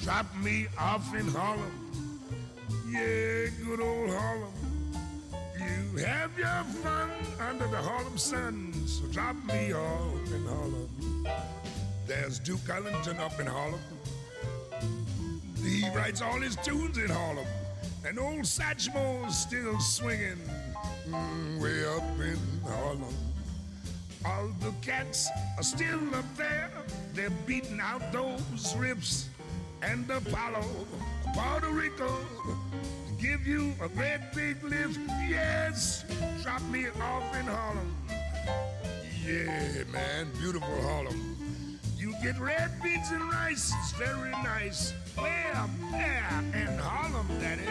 drop me off in Harlem. Yeah, good old Harlem. You have your fun under the Harlem sun, so drop me off in Harlem. There's Duke Ellington up in Harlem. He writes all his tunes in Harlem. And old Satchmo's still swinging way up in Harlem. All the cats are still up there. They're beating out those riffs. And Apollo, Puerto Rico, give you a great big lift. Yes, drop me off in Harlem. Yeah, man, beautiful Harlem. You get red beans and rice, it's very nice. Way up there in Harlem, that is.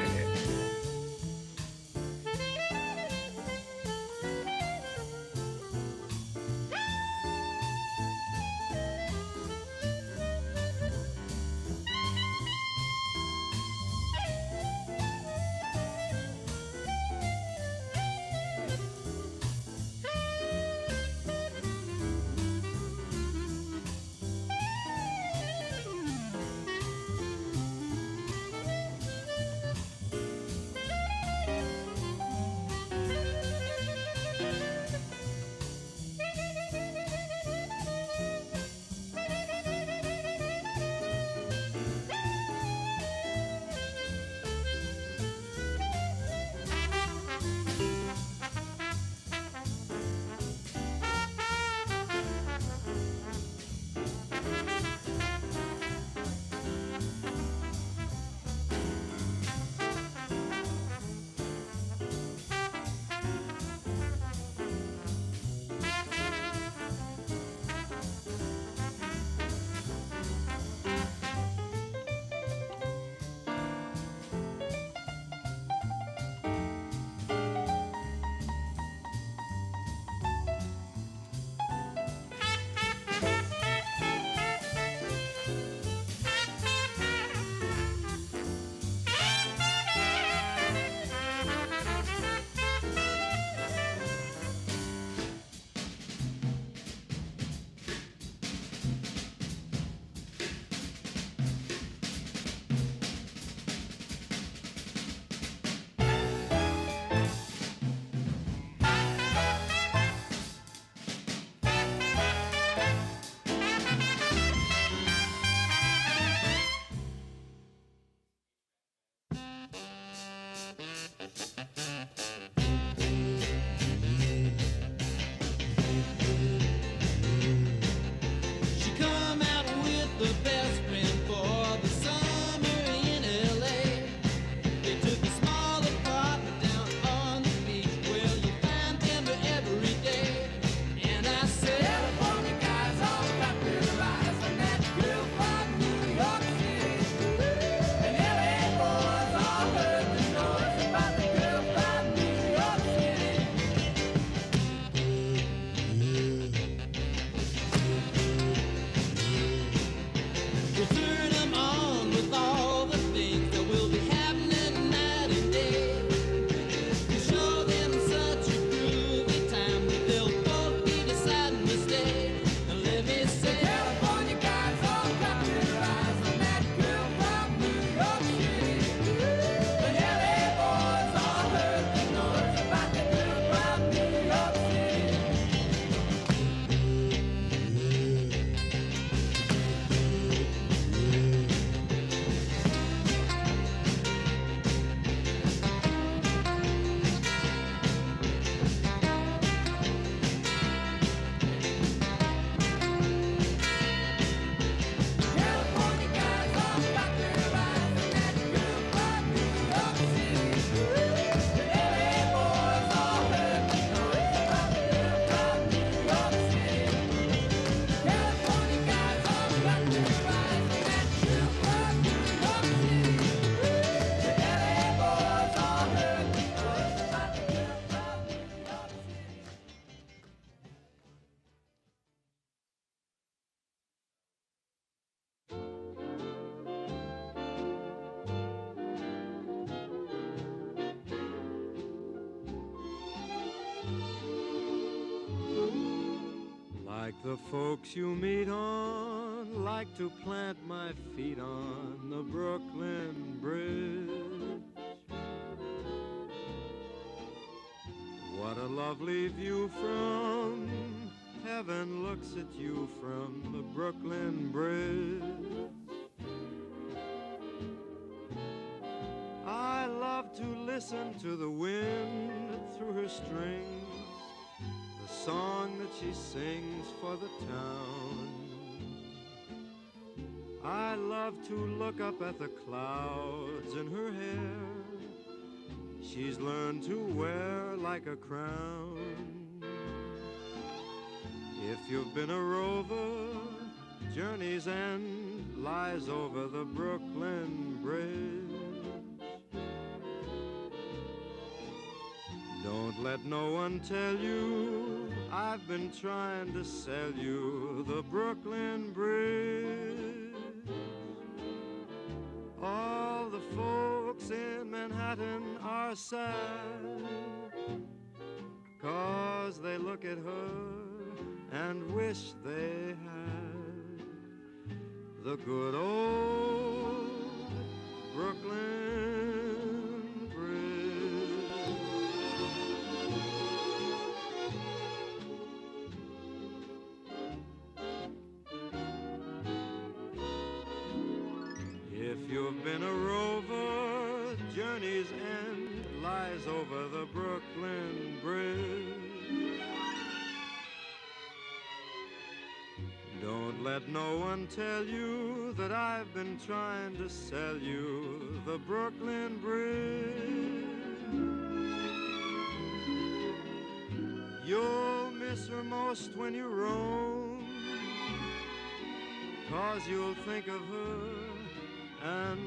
Like the folks you meet on like to plant my feet on the Brooklyn Bridge. What a lovely view from heaven looks at you from the Brooklyn Bridge. I love to listen to the wind through her strings, the song that she sings for the town. I love to look up at the clouds in her hair, she's learned to wear like a crown. If you've been a rover, journey's end lies over the Brooklyn Bridge. Don't let no one tell you I've been trying to sell you the Brooklyn Bridge. All the folks in Manhattan are sad, 'cause they look at her and wish they had the good old Brooklyn Bridge. If you've been a rover, journey's end lies over the Brooklyn Bridge. Don't let no one tell you that I've been trying to sell you the Brooklyn Bridge. You'll miss her most when you roam, 'cause you'll think of her and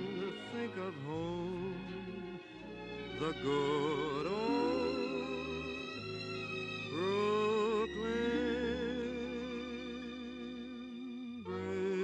think of home, the good old Brooklyn Bridge.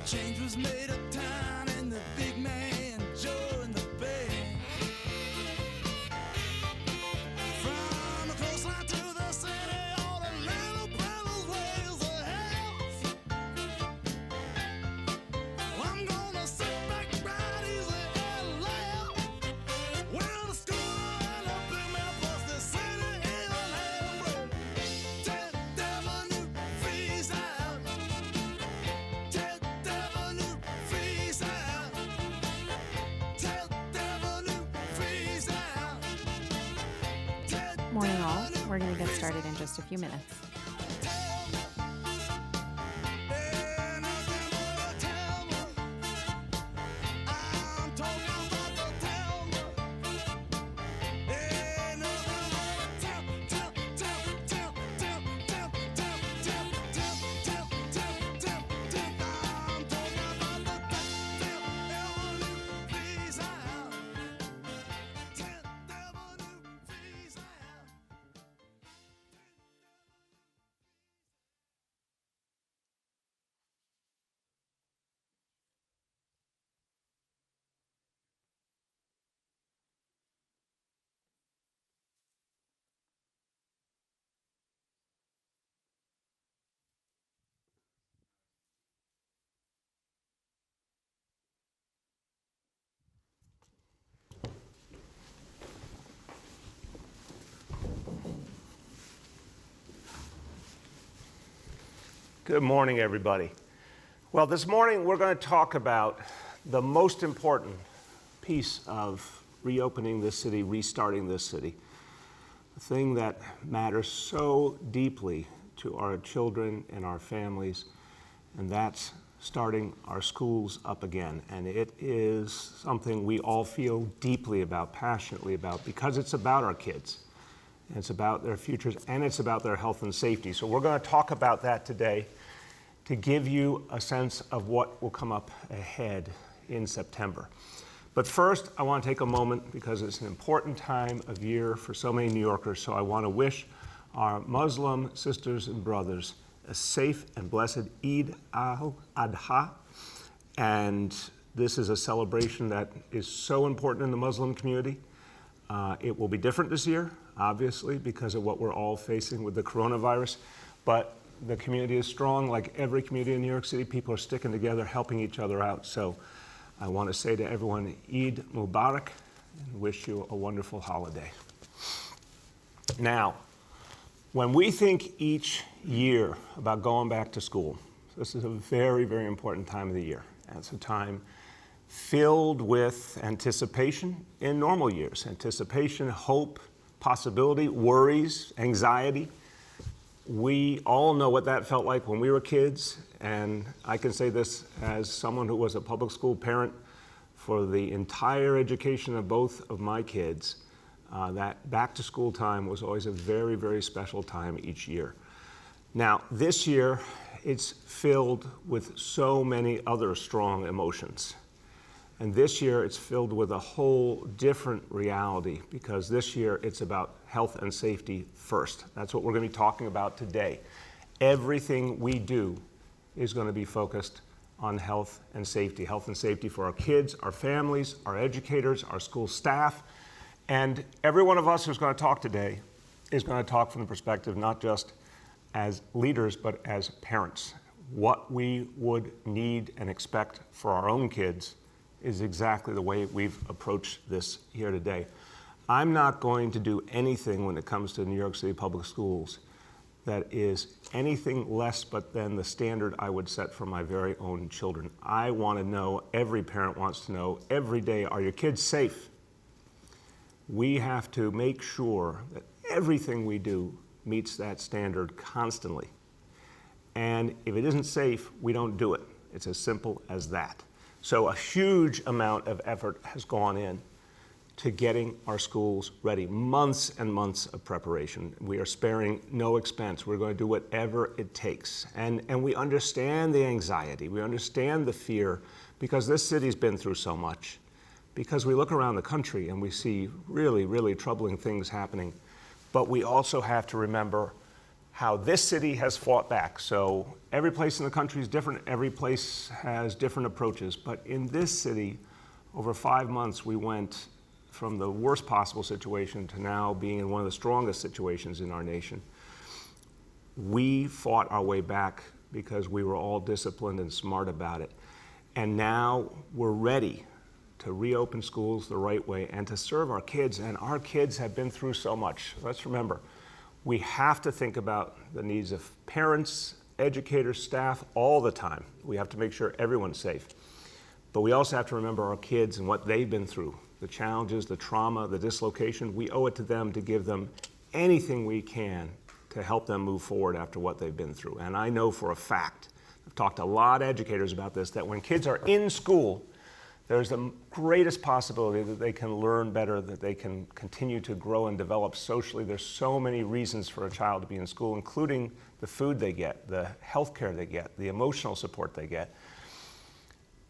Change was made uptown and the big man Joe and the band. From the coastline to the city, all the little brothers ways of health. I'm gonna sit back right easy and laugh. Well, the school and the big man plus the city even half. 10th Avenue freeze out. 10th Avenue freeze out. 10th Avenue freeze out. 10th Morning all. We're going to get started in just a few minutes. Good morning, everybody. Well, this morning we're going to talk about the most important piece of reopening this city, restarting this city, the thing that matters so deeply to our children and our families, and that's starting our schools up again. And it is something we all feel deeply about, passionately about, because it's about our kids. And it's about their futures, and it's about their health and safety. So we're going to talk about that today to give you a sense of what will come up ahead in September. But first, I want to take a moment, because it's an important time of year for so many New Yorkers, so I want to wish our Muslim sisters and brothers a safe and blessed Eid al-Adha. And this is a celebration that is so important in the Muslim community. It will be different this year, obviously, because of what we're all facing with the coronavirus, but the community is strong. Like every community in New York City, people are sticking together, helping each other out. So I want to say to everyone, Eid Mubarak, and wish you a wonderful holiday. Now, when we think each year about going back to school, this is a very, very important time of the year. And it's a time filled with anticipation in normal years. Anticipation, hope, possibility, worries, anxiety. We all know what that felt like when we were kids, and I can say this as someone who was a public school parent for the entire education of both of my kids. That back to school time was always a very, very special time each year. Now, this year, it's filled with so many other strong emotions. And this year, it's filled with a whole different reality, because this year, it's about health and safety first. That's what we're going to be talking about today. Everything we do is going to be focused on health and safety for our kids, our families, our educators, our school staff. And every one of us who's going to talk today is going to talk from the perspective not just as leaders, but as parents. What we would need and expect for our own kids is exactly the way we've approached this here today. I'm not going to do anything when it comes to New York City public schools that is anything less but than the standard I would set for my very own children. I want to know, every parent wants to know, every day, are your kids safe? We have to make sure that everything we do meets that standard constantly. And if it isn't safe, we don't do it. It's as simple as that. So a huge amount of effort has gone in to getting our schools ready. Months and months of preparation. We are sparing no expense. We're going to do whatever it takes. And we understand the anxiety. We understand the fear, because this city's been through so much. Because we look around the country and we see really, really troubling things happening. But we also have to remember how this city has fought back. So every place in the country is different. Every place has different approaches. But in this city, over 5 months, we went from the worst possible situation to now being in one of the strongest situations in our nation. We fought our way back because we were all disciplined and smart about it. And now we're ready to reopen schools the right way and to serve our kids. And our kids have been through so much. Let's remember, we have to think about the needs of parents, educators, staff all the time. We have to make sure everyone's safe. But we also have to remember our kids and what they've been through, the challenges, the trauma, the dislocation. We owe it to them to give them anything we can to help them move forward after what they've been through. And I know for a fact, I've talked to a lot of educators about this, that when kids are in school, there's the greatest possibility that they can learn better, that they can continue to grow and develop socially. There's so many reasons for a child to be in school, including the food they get, the health care they get, the emotional support they get.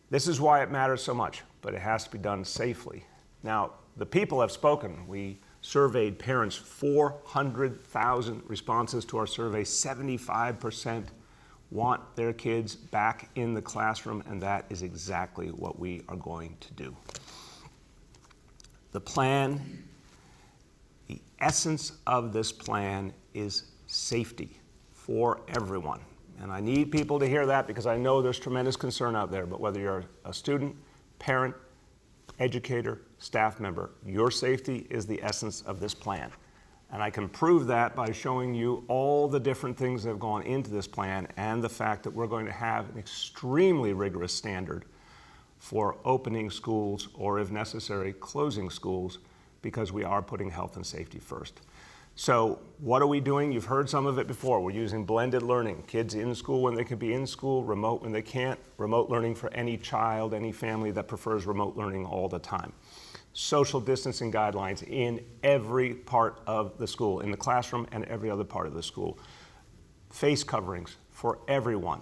This is why it matters so much, but it has to be done safely. Now, the people have spoken. We surveyed parents, 400,000 responses to our survey, 75% want their kids back in the classroom, and that is exactly what we are going to do. The plan, the essence of this plan is safety for everyone. And I need people to hear that because I know there's tremendous concern out there, but whether you're a student, parent, educator, staff member, your safety is the essence of this plan. And I can prove that by showing you all the different things that have gone into this plan and the fact that we're going to have an extremely rigorous standard for opening schools or, if necessary, closing schools, because we are putting health and safety first. So what are we doing? You've heard some of it before. We're using blended learning. Kids in school when they can be in school, remote when they can't, remote learning for any child, any family that prefers remote learning all the time. Social distancing guidelines in every part of the school, in the classroom and every other part of the school. Face coverings for everyone.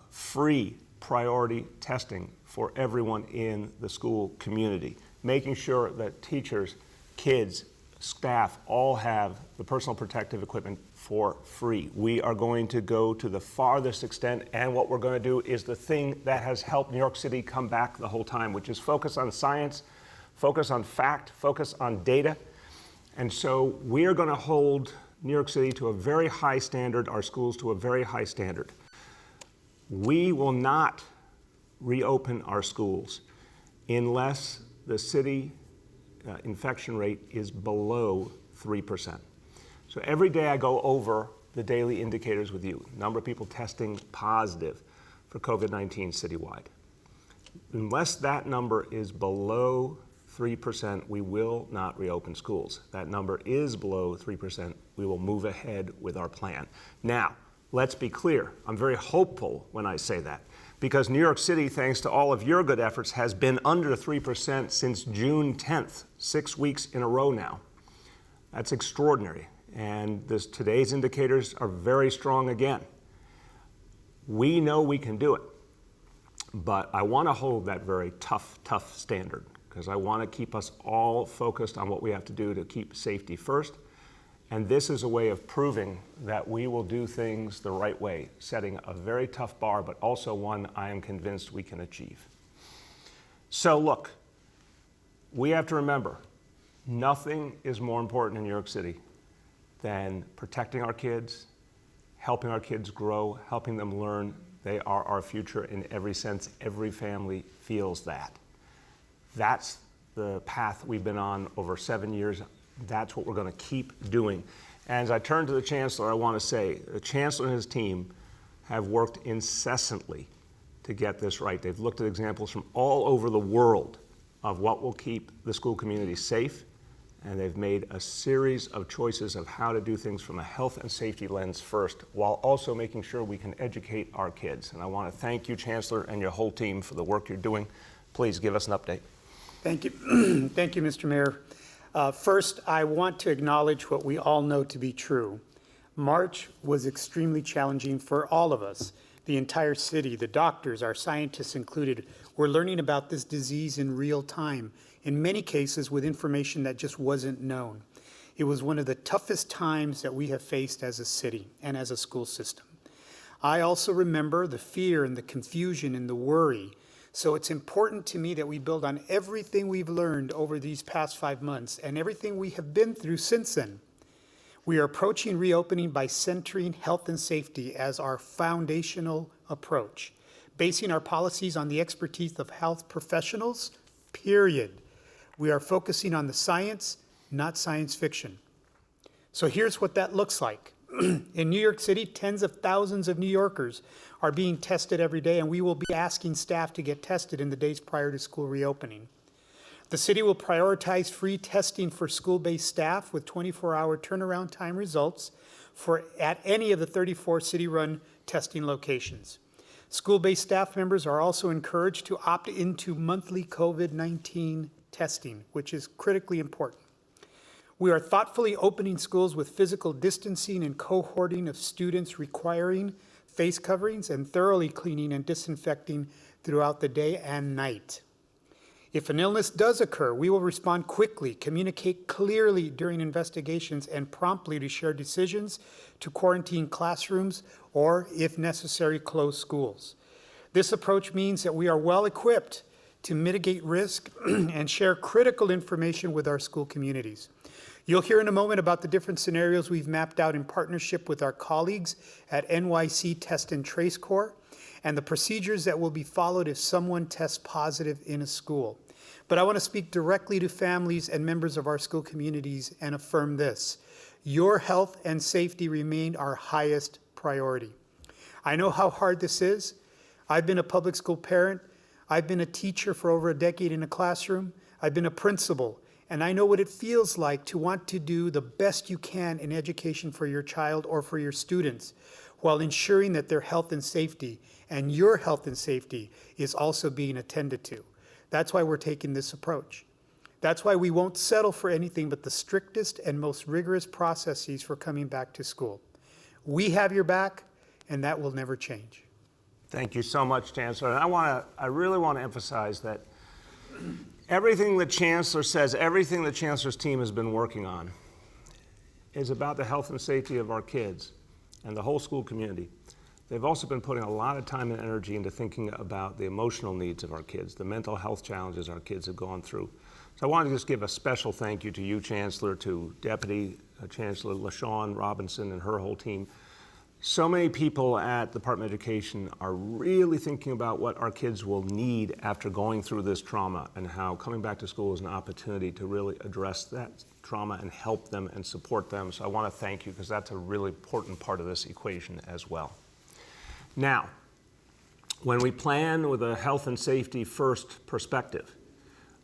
Free priority testing for everyone in the school community. Making sure that teachers, kids, staff all have the personal protective equipment for free. We are going to go to the farthest extent, and what we're going to do is the thing that has helped New York City come back the whole time, which is focus on science, focus on fact, focus on data. And so we are going to hold New York City to a very high standard, our schools to a very high standard. We will not reopen our schools unless the city infection rate is below 3%. So every day I go over the daily indicators with you, number of people testing positive for COVID-19 citywide. Unless that number is below 3%, we will not reopen schools. That number is below 3%, we will move ahead with our plan. Now, let's be clear, I'm very hopeful when I say that, because New York City, thanks to all of your good efforts, has been under 3% since June 10th, 6 weeks in a row now. That's extraordinary, and today's indicators are very strong again. We know we can do it, but I want to hold that very tough standard, because I want to keep us all focused on what we have to do to keep safety first. And this is a way of proving that we will do things the right way, setting a very tough bar, but also one I am convinced we can achieve. So look, we have to remember, nothing is more important in New York City than protecting our kids, helping our kids grow, helping them learn. They are our future in every sense. Every family feels that. That's the path we've been on over 7 years. That's what we're going to keep doing. And as I turn to the Chancellor, I want to say the Chancellor and his team have worked incessantly to get this right. They've looked at examples from all over the world of what will keep the school community safe, and they've made a series of choices of how to do things from a health and safety lens first, while also making sure we can educate our kids. And I want to thank you, Chancellor, and your whole team for the work you're doing. Please give us an update. Thank you. Thank you, Mr. Mayor. First, I want to acknowledge what we all know to be true. March was extremely challenging for all of us. The entire city, the doctors, our scientists included, were learning about this disease in real time, in many cases with information that just wasn't known. It was one of the toughest times that we have faced as a city and as a school system. I also remember the fear and the confusion and the worry. So it's important to me that we build on everything we've learned over these past 5 months and everything we have been through since then. We are approaching reopening by centering health and safety as our foundational approach, basing our policies on the expertise of health professionals, period. We are focusing on the science, not science fiction. So here's what that looks like. In New York City, tens of thousands of New Yorkers are being tested every day, and we will be asking staff to get tested in the days prior to school reopening. The city will prioritize free testing for school-based staff with 24-hour turnaround time results at any of the 34 city-run testing locations. School-based staff members are also encouraged to opt into monthly COVID-19 testing, which is critically important. We are thoughtfully opening schools with physical distancing and cohorting of students requiring face coverings and thoroughly cleaning and disinfecting throughout the day and night. If an illness does occur, we will respond quickly, communicate clearly during investigations, and promptly to share decisions to quarantine classrooms or, if necessary, close schools. This approach means that we are well equipped to mitigate risk and share critical information with our school communities. You'll hear in a moment about the different scenarios we've mapped out in partnership with our colleagues at NYC Test and Trace Corps and the procedures that will be followed if someone tests positive in a school. But I want to speak directly to families and members of our school communities and affirm this. Your health and safety remain our highest priority. I know how hard this is. I've been a public school parent. I've been a teacher for over a decade in a classroom. I've been a principal. And I know what it feels like to want to do the best you can in education for your child or for your students, while ensuring that their health and safety and your health and safety is also being attended to. That's why we're taking this approach. That's why we won't settle for anything but the strictest and most rigorous processes for coming back to school. We have your back, and that will never change. Thank you so much, Chancellor. And I really want to emphasize that everything the Chancellor says, everything the Chancellor's team has been working on is about the health and safety of our kids and the whole school community. They've also been putting a lot of time and energy into thinking about the emotional needs of our kids, the mental health challenges our kids have gone through. So I want to just give a special thank you to you, Chancellor, to Deputy Chancellor LaShawn Robinson and her whole team. So many people at the Department of Education are really thinking about what our kids will need after going through this trauma and how coming back to school is an opportunity to really address that trauma and help them and support them. So I want to thank you because that's a really important part of this equation as well. Now, when we plan with a health and safety first perspective,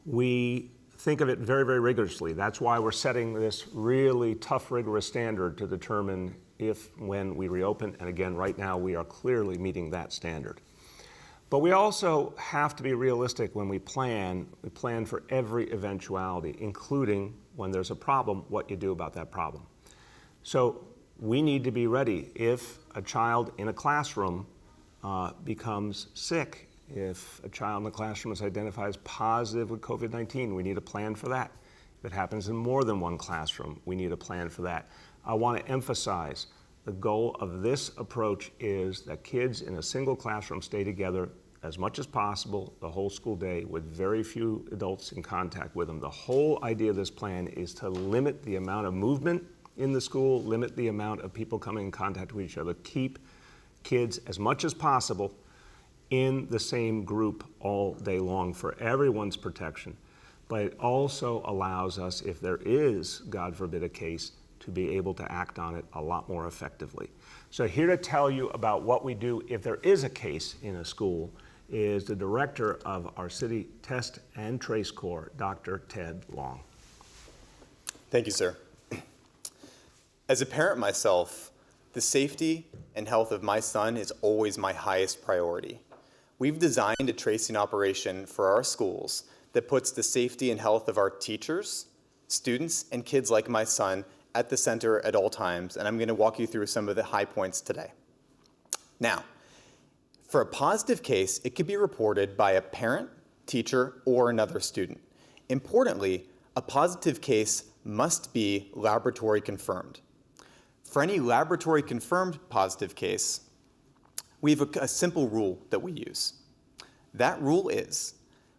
we think of it very, very rigorously. That's why we're setting this really tough, rigorous standard to determine when we reopen, and again, right now, we are clearly meeting that standard. But we also have to be realistic when we plan. We plan for every eventuality, including when there's a problem, what you do about that problem. So we need to be ready if a child in a classroom becomes sick, if a child in the classroom is identified as positive with COVID-19, we need a plan for that. If it happens in more than one classroom, we need a plan for that. I want to emphasize the goal of this approach is that kids in a single classroom stay together as much as possible the whole school day with very few adults in contact with them. The whole idea of this plan is to limit the amount of movement in the school, limit the amount of people coming in contact with each other, keep kids as much as possible in the same group all day long for everyone's protection. But it also allows us, if there is, God forbid, a case, to be able to act on it a lot more effectively. So here to tell you about what we do if there is a case in a school is the director of our City Test and Trace Corps, Dr. Ted Long. Thank you, sir. As a parent myself, the safety and health of my son is always my highest priority. We've designed a tracing operation for our schools that puts the safety and health of our teachers, students, and kids like my son at the center at all times, and I'm going to walk you through some of the high points today. Now, for a positive case, it could be reported by a parent, teacher, or another student. Importantly, a positive case must be laboratory confirmed. For any laboratory confirmed positive case, we have a simple rule that we use. That rule is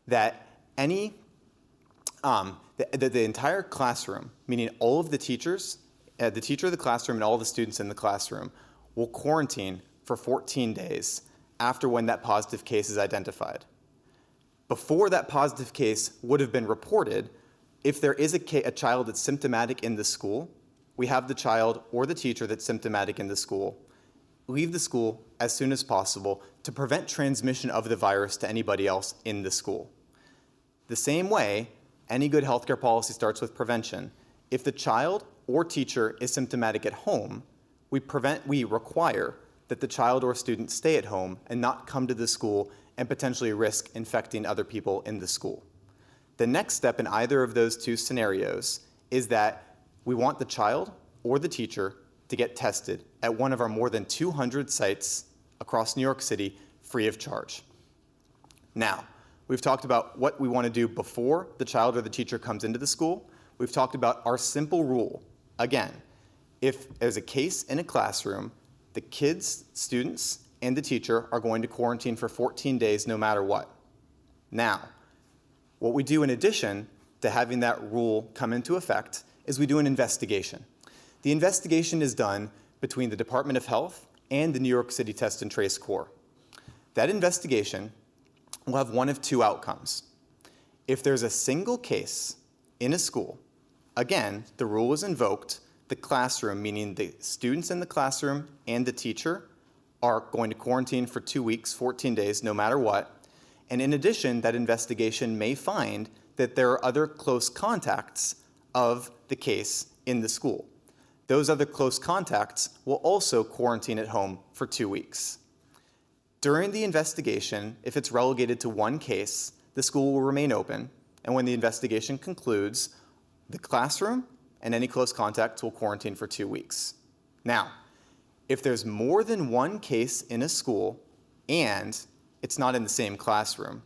that the entire classroom, meaning all of the teachers, the teacher of the classroom and all the students in the classroom, will quarantine for 14 days after when that positive case is identified. Before that positive case would have been reported, if there is a child that's symptomatic in the school, we have the child or the teacher that's symptomatic in the school leave the school as soon as possible to prevent transmission of the virus to anybody else in the school. The same way, any good healthcare policy starts with prevention. If the child or teacher is symptomatic at home, we require that the child or student stay at home and not come to the school and potentially risk infecting other people in the school. The next step in either of those two scenarios is that we want the child or the teacher to get tested at one of our more than 200 sites across New York City free of charge. Now, we've talked about what we want to do before the child or the teacher comes into the school. We've talked about our simple rule. Again, if there's a case in a classroom, the kids, students, and the teacher are going to quarantine for 14 days no matter what. Now, what we do in addition to having that rule come into effect is we do an investigation. The investigation is done between the Department of Health and the New York City Test and Trace Corps. That investigation will have one of two outcomes. If there's a single case in a school, again, the rule is invoked, the classroom, meaning the students in the classroom and the teacher, are going to quarantine for 2 weeks, 14 days, no matter what. And in addition, that investigation may find that there are other close contacts of the case in the school. Those other close contacts will also quarantine at home for 2 weeks. During the investigation, if it's relegated to one case, the school will remain open, and when the investigation concludes, the classroom and any close contacts will quarantine for 2 weeks. Now, if there's more than one case in a school and it's not in the same classroom,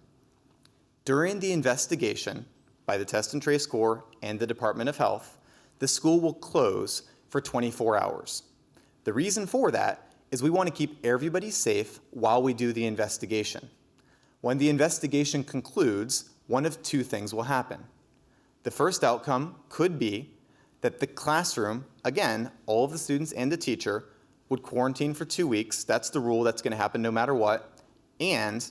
during the investigation by the Test and Trace Corps and the Department of Health, the school will close for 24 hours. The reason for that is we want to keep everybody safe while we do the investigation. When the investigation concludes, one of two things will happen. The first outcome could be that the classroom, again, all of the students and the teacher, would quarantine for 2 weeks. That's the rule. That's going to happen no matter what. And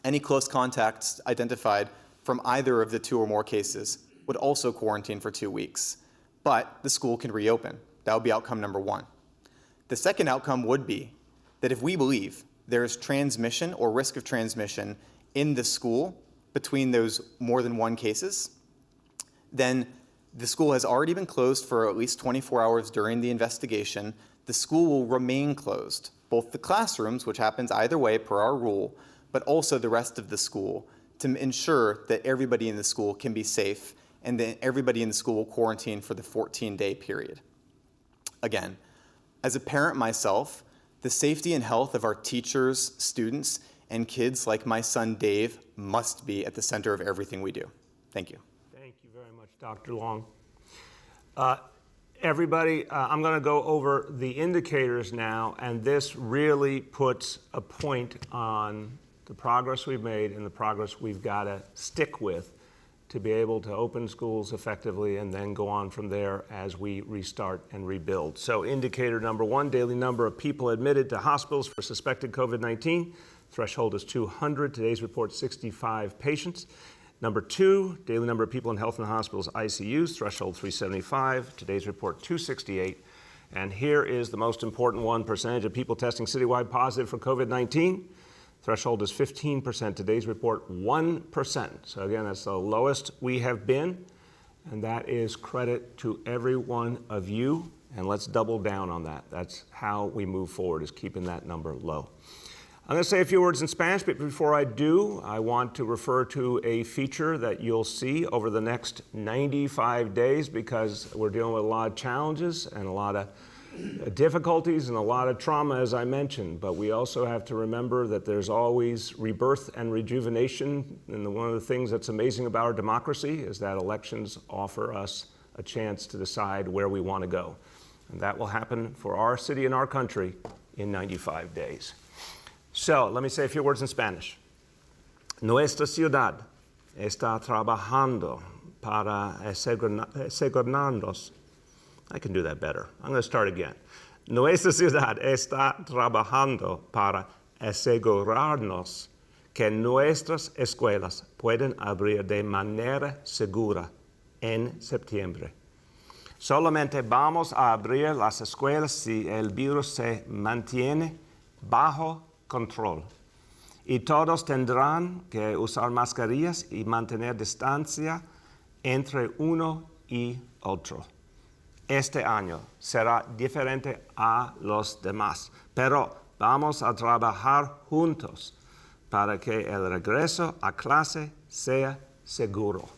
any close contacts identified from either of the two or more cases would also quarantine for 2 weeks. But the school can reopen. That would be outcome number one. The second outcome would be that if we believe there is transmission or risk of transmission in the school between those more than one cases, then the school has already been closed for at least 24 hours during the investigation. The school will remain closed, both the classrooms, which happens either way per our rule, but also the rest of the school, to ensure that everybody in the school can be safe and then everybody in the school will quarantine for the 14-day period. Again, as a parent myself, the safety and health of our teachers, students, and kids like my son Dave must be at the center of everything we do. Thank you. Thank you very much, Dr. Long. Everybody, I'm going to go over the indicators now, and this really puts a point on the progress we've made and the progress we've got to stick with to be able to open schools effectively and then go on from there as we restart and rebuild. So indicator number one, daily number of people admitted to hospitals for suspected COVID-19. Threshold is 200. Today's report, 65 patients. Number two, daily number of people in health and hospitals ICUs. Threshold 375. Today's report, 268. And here is the most important one, percentage of people testing citywide positive for COVID-19. Threshold is 15%. Today's report, 1%. So again, that's the lowest we have been, and that is credit to every one of you, and let's double down on that. That's how we move forward, is keeping that number low. I'm going to say a few words in Spanish, but before I do, I want to refer to a feature that you'll see over the next 95 days because we're dealing with a lot of challenges and a lot of difficulties and a lot of trauma, as I mentioned, but we also have to remember that there's always rebirth and rejuvenation, and one of the things that's amazing about our democracy is that elections offer us a chance to decide where we want to go. And that will happen for our city and our country in 95 days. So let me say a few words in Spanish. Nuestra ciudad está trabajando para asegurarnos. I can do that better. I'm going to start again. Nuestra ciudad está trabajando para asegurarnos que nuestras escuelas pueden abrir de manera segura en septiembre. Solamente vamos a abrir las escuelas si el virus se mantiene bajo control. Y todos tendrán que usar mascarillas y mantener distancia entre uno y otro. Este año será diferente a los demás, pero vamos a trabajar juntos para que el regreso a clase sea seguro.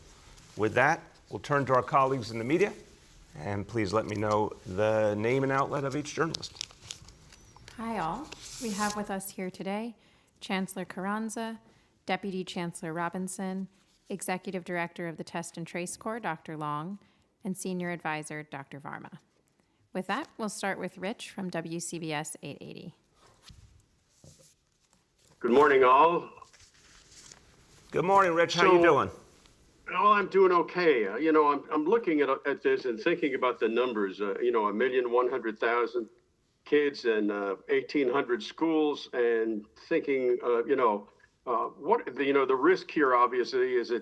With that, we'll turn to our colleagues in the media, and please let me know the name and outlet of each journalist. Hi, all. We have with us here today Chancellor Carranza, Deputy Chancellor Robinson, Executive Director of the Test and Trace Corps, Dr. Long, and Senior Advisor, Dr. Varma. With that, we'll start with Rich from WCBS 880. Good morning, all. Good morning, Rich. How you doing? Oh, I'm doing okay. I'm looking at this and thinking about the numbers. 1,100,000 kids and 1,800 schools, and thinking, the risk here obviously is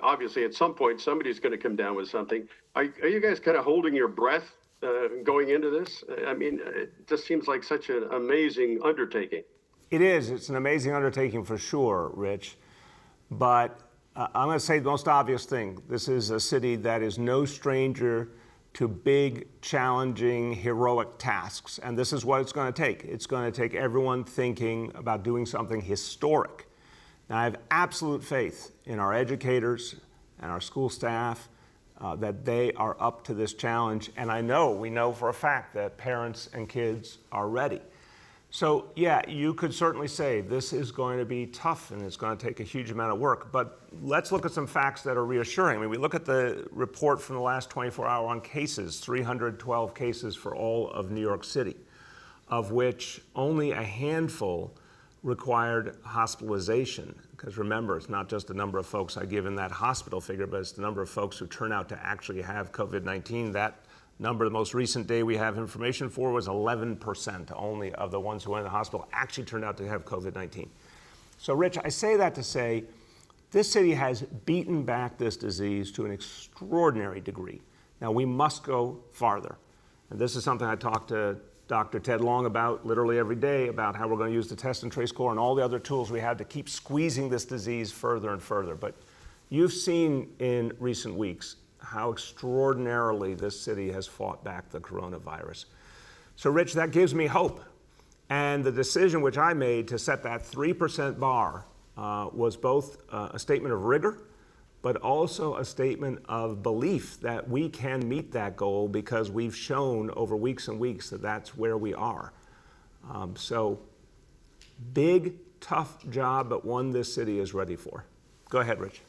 obviously at some point somebody's going to come down with something. Are you guys kind of holding your breath going into this? I mean, it just seems like such an amazing undertaking. It is. It's an amazing undertaking for sure, Rich. But I'm going to say the most obvious thing. This is a city that is no stranger to big, challenging, heroic tasks. And this is what it's going to take. It's going to take everyone thinking about doing something historic. Now, I have absolute faith in our educators and our school staff that they are up to this challenge. And we know for a fact that parents and kids are ready. So, yeah, you could certainly say this is going to be tough and it's going to take a huge amount of work. But let's look at some facts that are reassuring. I mean, we look at the report from the last 24 hours on cases, 312 cases for all of New York City, of which only a handful required hospitalization. Because remember, it's not just the number of folks I give in that hospital figure, but it's the number of folks who turn out to actually have COVID-19. That number, the most recent day we have information for, was 11% only of the ones who went to the hospital actually turned out to have COVID-19. So, Rich, I say that to say this city has beaten back this disease to an extraordinary degree. Now, we must go farther. And this is something I talk to Dr. Ted Long about literally every day, about how we're going to use the Test and Trace Corps and all the other tools we have to keep squeezing this disease further and further. But you've seen in recent weeks how extraordinarily this city has fought back the coronavirus. So, Rich, that gives me hope. And the decision which I made to set that 3% bar was both a statement of rigor, but also a statement of belief that we can meet that goal because we've shown over weeks and weeks that that's where we are. So, big, tough job, but one this city is ready for. Go ahead, Rich.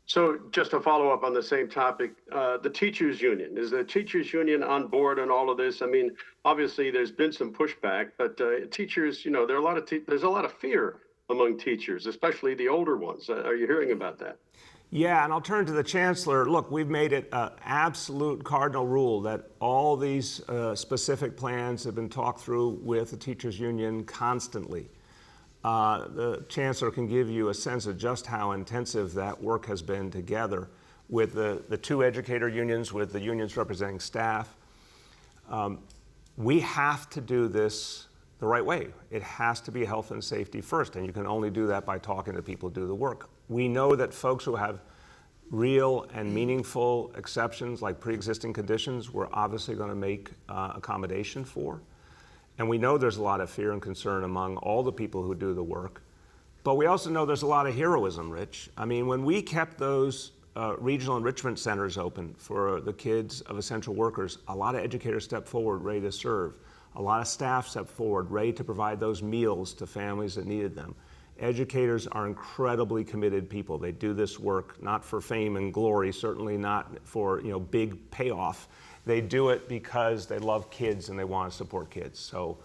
So just to follow up on the same topic, the teachers union, is the teachers union on board on all of this? I mean, obviously there's been some pushback, but teachers, there's a lot of fear among teachers, especially the older ones. Are you hearing about that? Yeah, and I'll turn to the chancellor. Look, we've made it an absolute cardinal rule that all these specific plans have been talked through with the teachers union constantly. The chancellor can give you a sense of just how intensive that work has been together with the two educator unions, with the unions representing staff. We have to do this the right way. It has to be health and safety first, and you can only do that by talking to people who do the work. We know that folks who have real and meaningful exceptions, like pre-existing conditions, we're obviously going to make accommodation for. And we know there's a lot of fear and concern among all the people who do the work. But we also know there's a lot of heroism, Rich. I mean, when we kept those regional enrichment centers open for the kids of essential workers, a lot of educators stepped forward ready to serve. A lot of staff stepped forward ready to provide those meals to families that needed them. Educators are incredibly committed people. They do this work not for fame and glory, certainly not for big payoff. They do it because they love kids and they want to support kids. So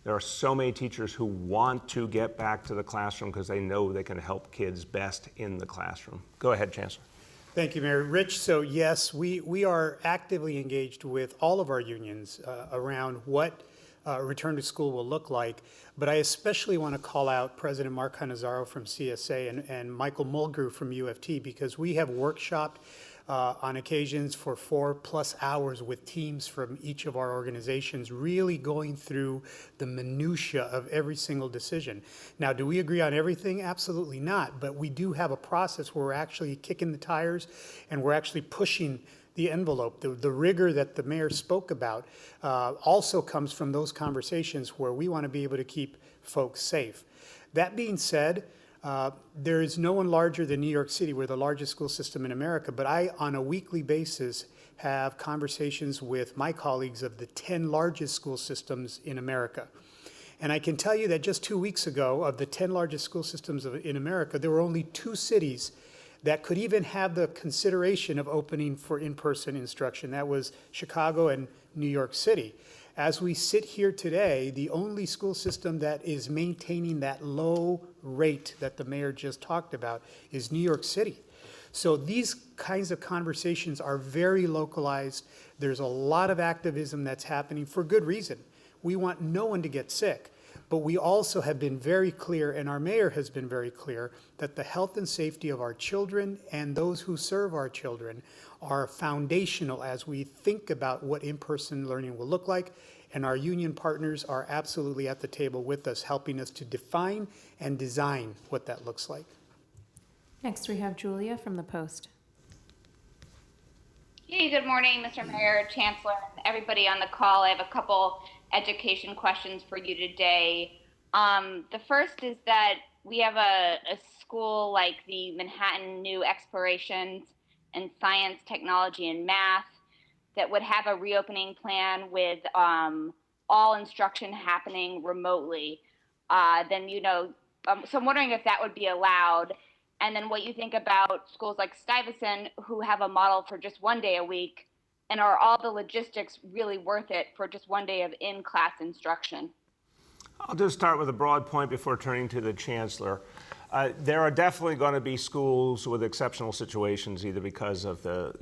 there are so many teachers who want to get back to the classroom because they know they can help kids best in the classroom. Go ahead, Chancellor. Thank you, Mayor. Rich, so yes, we are actively engaged with all of our unions around what return to school will look like. But I especially want to call out President Mark Cannizzaro from CSA and Michael Mulgrew from UFT, because we have workshopped on occasions for 4+ hours with teams from each of our organizations, really going through the minutia of every single decision. Now, do we agree on everything? Absolutely not. But we do have a process where we're actually kicking the tires and we're actually pushing the envelope. The rigor that the mayor spoke about also comes from those conversations where we want to be able to keep folks safe. That being said, there is no one larger than New York City. We're the largest school system in America, but I, on a weekly basis, have conversations with my colleagues of the 10 largest school systems in America. And I can tell you that just 2 weeks ago, of the 10 largest school systems in America, there were only 2 cities that could even have the consideration of opening for in-person instruction. That was Chicago and New York City. As we sit here today, the only school system that is maintaining that low rate that the mayor just talked about is New York City. So these kinds of conversations are very localized. There's a lot of activism that's happening for good reason. We want no one to get sick. But we also have been very clear, and our mayor has been very clear, that the health and safety of our children and those who serve our children are foundational as we think about what in-person learning will look like. And our union partners are absolutely at the table with us, helping us to define and design what that looks like. Next, we have Julia from the Post. Hey, good morning, Mr. Mayor, Chancellor, and everybody on the call. I have a couple education questions for you today. The first is that we have a school like the Manhattan New Explorations in Science, Technology, and Math that would have a reopening plan with all instruction happening remotely. So I'm wondering if that would be allowed. And then what you think about schools like Stuyvesant, who have a model for just 1 day a week, and are all the logistics really worth it for just 1 day of in-class instruction? I'll just start with a broad point before turning to the Chancellor. There are definitely going to be schools with exceptional situations, either because of the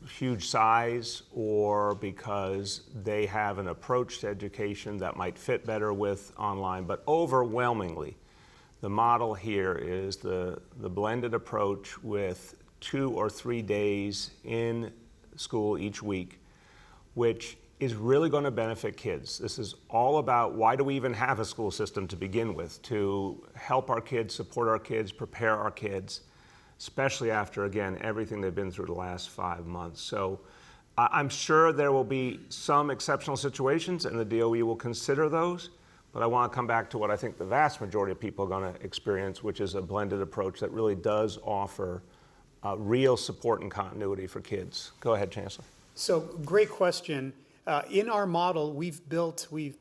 huge size or because they have an approach to education that might fit better with online. But overwhelmingly, the model here is the blended approach with 2 or 3 days in school each week, which is really going to benefit kids. This is all about why do we even have a school system to begin with? To help our kids, support our kids, prepare our kids, especially after, again, everything they've been through the last 5 months. So I'm sure there will be some exceptional situations and the DOE will consider those, but I want to come back to what I think the vast majority of people are going to experience, which is a blended approach that really does offer real support and continuity for kids. Go ahead, Chancellor. So great question. In our model, we've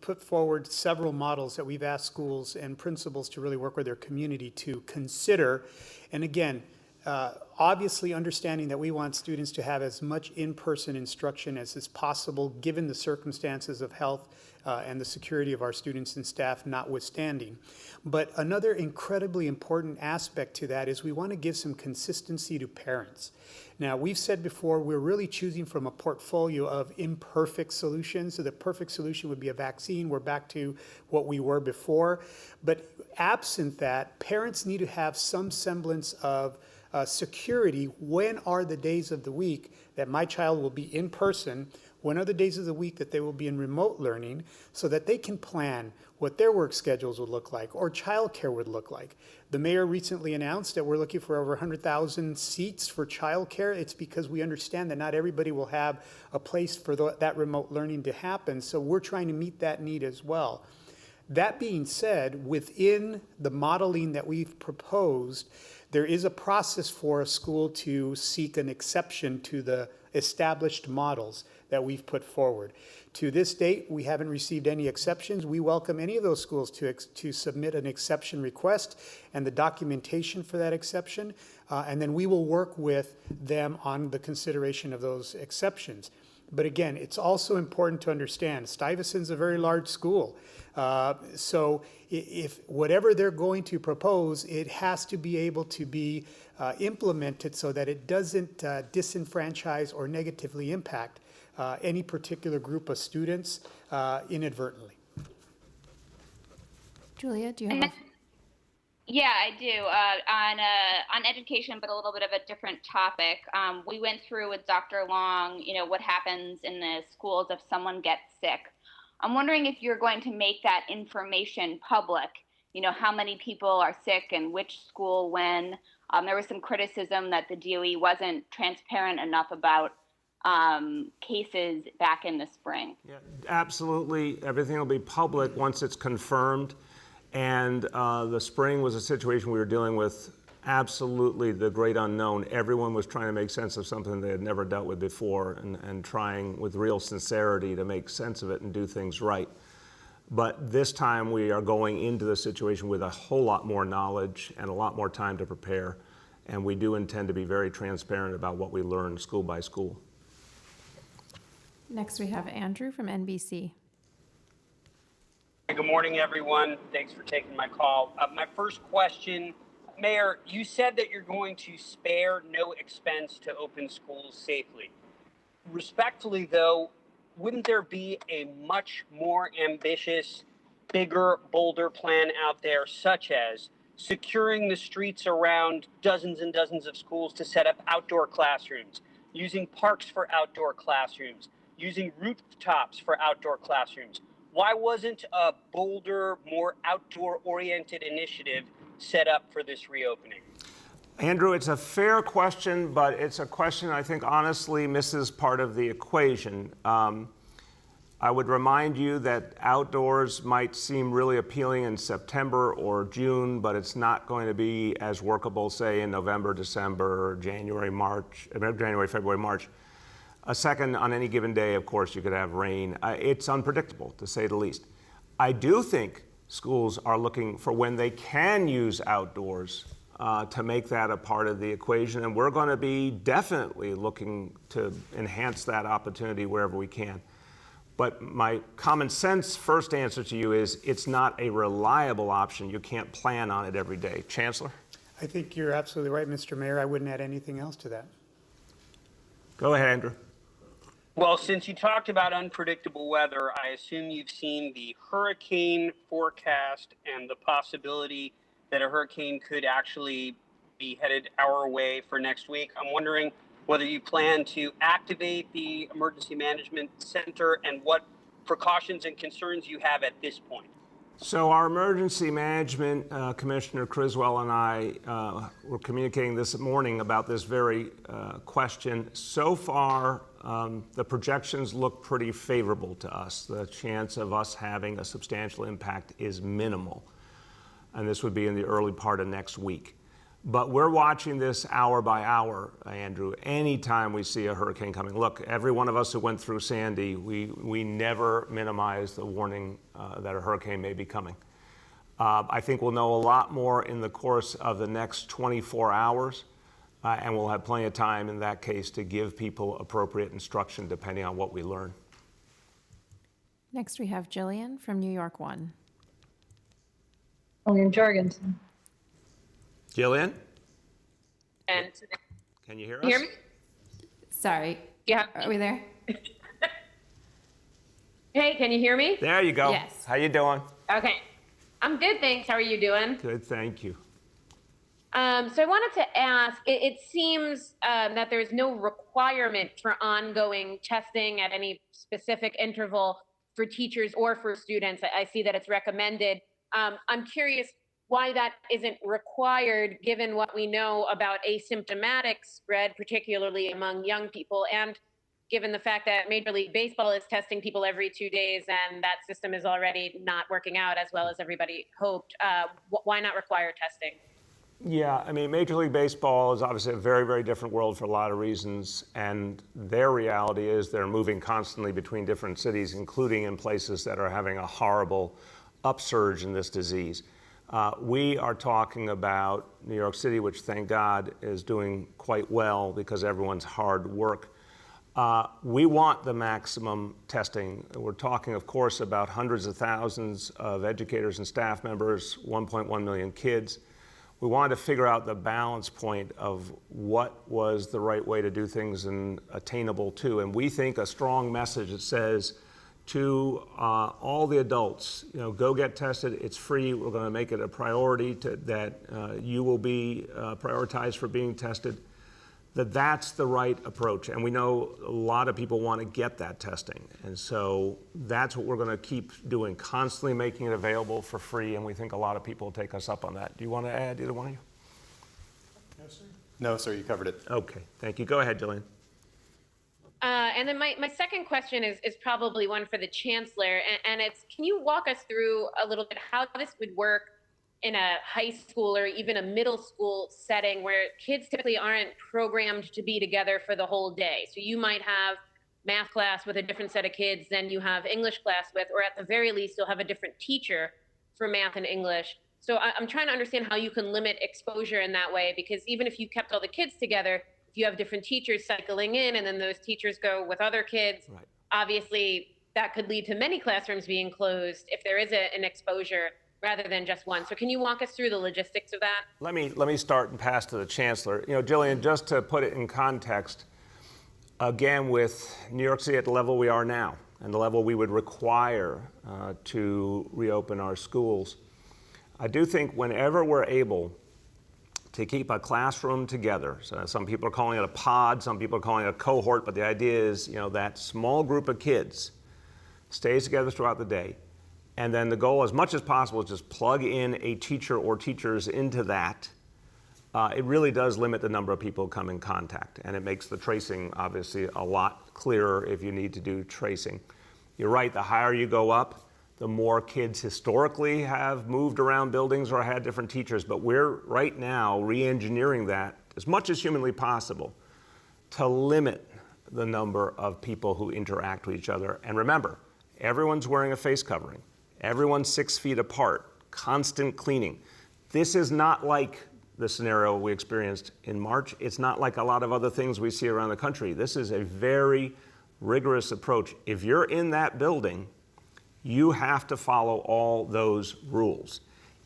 put forward several models that we've asked schools and principals to really work with their community to consider. And again, obviously understanding that we want students to have as much in-person instruction as is possible, given the circumstances of health and the security of our students and staff notwithstanding. But another incredibly important aspect to that is we want to give some consistency to parents. Now, we've said before, we're really choosing from a portfolio of imperfect solutions. So the perfect solution would be a vaccine. We're back to what we were before. But absent that, parents need to have some semblance of security. When are the days of the week that my child will be in person? When are the days of the week that they will be in remote learning, so that they can plan what their work schedules would look like or childcare would look like? The mayor recently announced that we're looking for over 100,000 seats for childcare. It's because we understand that not everybody will have a place for that remote learning to happen. So we're trying to meet that need as well. That being said, within the modeling that we've proposed, there is a process for a school to seek an exception to the established models that we've put forward. To this date, we haven't received any exceptions. We welcome any of those schools to submit an exception request and the documentation for that exception, and then we will work with them on the consideration of those exceptions. But again, it's also important to understand Stuyvesant's a very large school. So if whatever they're going to propose, it has to be able to be implemented so that it doesn't disenfranchise or negatively impact any particular group of students inadvertently. Julia, do you have Yeah, I do. On education, but a little bit of a different topic. We went through with Dr. Long, what happens in the schools if someone gets sick. I'm wondering if you're going to make that information public, how many people are sick and which school when. There was some criticism that the DOE wasn't transparent enough about cases back in the spring. Yeah, absolutely. Everything will be public once it's confirmed. And the spring was a situation we were dealing with absolutely the great unknown. Everyone was trying to make sense of something they had never dealt with before and trying with real sincerity to make sense of it and do things right. But this time we are going into the situation with a whole lot more knowledge and a lot more time to prepare. And we do intend to be very transparent about what we learn school by school. Next, we have Andrew from NBC. Good morning, everyone. Thanks for taking my call. My first question, Mayor, you said that you're going to spare no expense to open schools safely. Respectfully, though, wouldn't there be a much more ambitious, bigger, bolder plan out there, such as securing the streets around dozens and dozens of schools to set up outdoor classrooms, using parks for outdoor classrooms, using rooftops for outdoor classrooms? Why wasn't a bolder, more outdoor-oriented initiative set up for this reopening? Andrew, it's a fair question, but it's a question I think honestly misses part of the equation. I would remind you that outdoors might seem really appealing in September or June, but it's not going to be as workable, say, in November, December, January, February, March. A second, on any given day, of course, you could have rain. It's unpredictable, to say the least. I do think schools are looking for when they can use outdoors to make that a part of the equation, and we're going to be definitely looking to enhance that opportunity wherever we can. But my common sense first answer to you is it's not a reliable option. You can't plan on it every day. Chancellor? I think you're absolutely right, Mr. Mayor. I wouldn't add anything else to that. Go ahead, Andrew. Well, since you talked about unpredictable weather, I assume you've seen the hurricane forecast and the possibility that a hurricane could actually be headed our way for next week. I'm wondering whether you plan to activate the Emergency Management Center and what precautions and concerns you have at this point. So our Emergency Management Commissioner Criswell and I were communicating this morning about this very question. So far, the projections look pretty favorable to us. The chance of us having a substantial impact is minimal, and this would be in the early part of next week. But we're watching this hour by hour, Andrew. Anytime we see a hurricane coming, look, every one of us who went through Sandy, we never minimize the warning that a hurricane may be coming. I think we'll know a lot more in the course of the next 24 hours, and we'll have plenty of time in that case to give people appropriate instruction depending on what we learn. Next, we have Jillian from New York One. William Jorgensen. Jillian? And Can you hear us? you hear me? Sorry. Yeah. Are we there? Hey, can you hear me? There you go. Yes. How you doing? Okay. I'm good, thanks. How are you doing? Good, thank you. So I wanted to ask, it seems that there's no requirement for ongoing testing at any specific interval for teachers or for students. I see that it's recommended. I'm curious why that isn't required, given what we know about asymptomatic spread, particularly among young people, and given the fact that Major League Baseball is testing people every 2 days and that system is already not working out as well as everybody hoped. Why not require testing? Yeah, I mean, Major League Baseball is obviously a very, very different world for a lot of reasons, and their reality is they're moving constantly between different cities, including in places that are having a horrible upsurge in this disease. We are talking about New York City, which, thank God, is doing quite well because everyone's hard work. We want the maximum testing. We're talking, of course, about hundreds of thousands of educators and staff members, 1.1 million kids. We wanted to figure out the balance point of what was the right way to do things and attainable to. And we think a strong message that says to all the adults, go get tested. It's free. We're going to make it a priority that you will be prioritized for being tested. That's the right approach. And we know a lot of people want to get that testing. And so that's what we're going to keep doing, constantly making it available for free. And we think a lot of people will take us up on that. Do you want to add, either one of you? No, sir. No, sir, you covered it. Okay, thank you. Go ahead, Jillian. And then my second question is probably one for the chancellor. And it's, can you walk us through a little bit how this would work in a high school or even a middle school setting where kids typically aren't programmed to be together for the whole day? So you might have math class with a different set of kids than you have English class with, or at the very least, you'll have a different teacher for math and English. So I'm trying to understand how you can limit exposure in that way, because even if you kept all the kids together, if you have different teachers cycling in and then those teachers go with other kids, right, obviously that could lead to many classrooms being closed if there is an exposure rather than just one. So can you walk us through the logistics of that? Let me start and pass to the chancellor. Jillian, just to put it in context, again, with New York City at the level we are now and the level we would require to reopen our schools, I do think whenever we're able to keep a classroom together, so some people are calling it a pod, some people are calling it a cohort, but the idea is, that small group of kids stays together throughout the day. And then the goal, as much as possible, is just plug in a teacher or teachers into that. It really does limit the number of people who come in contact, and it makes the tracing, obviously, a lot clearer if you need to do tracing. You're right, the higher you go up, the more kids historically have moved around buildings or had different teachers, but we're right now re-engineering that as much as humanly possible to limit the number of people who interact with each other. And remember, everyone's wearing a face covering. Everyone's 6 feet apart, constant cleaning. This is not like the scenario we experienced in March. It's not like a lot of other things we see around the country. This is a very rigorous approach. If you're in that building, you have to follow all those rules.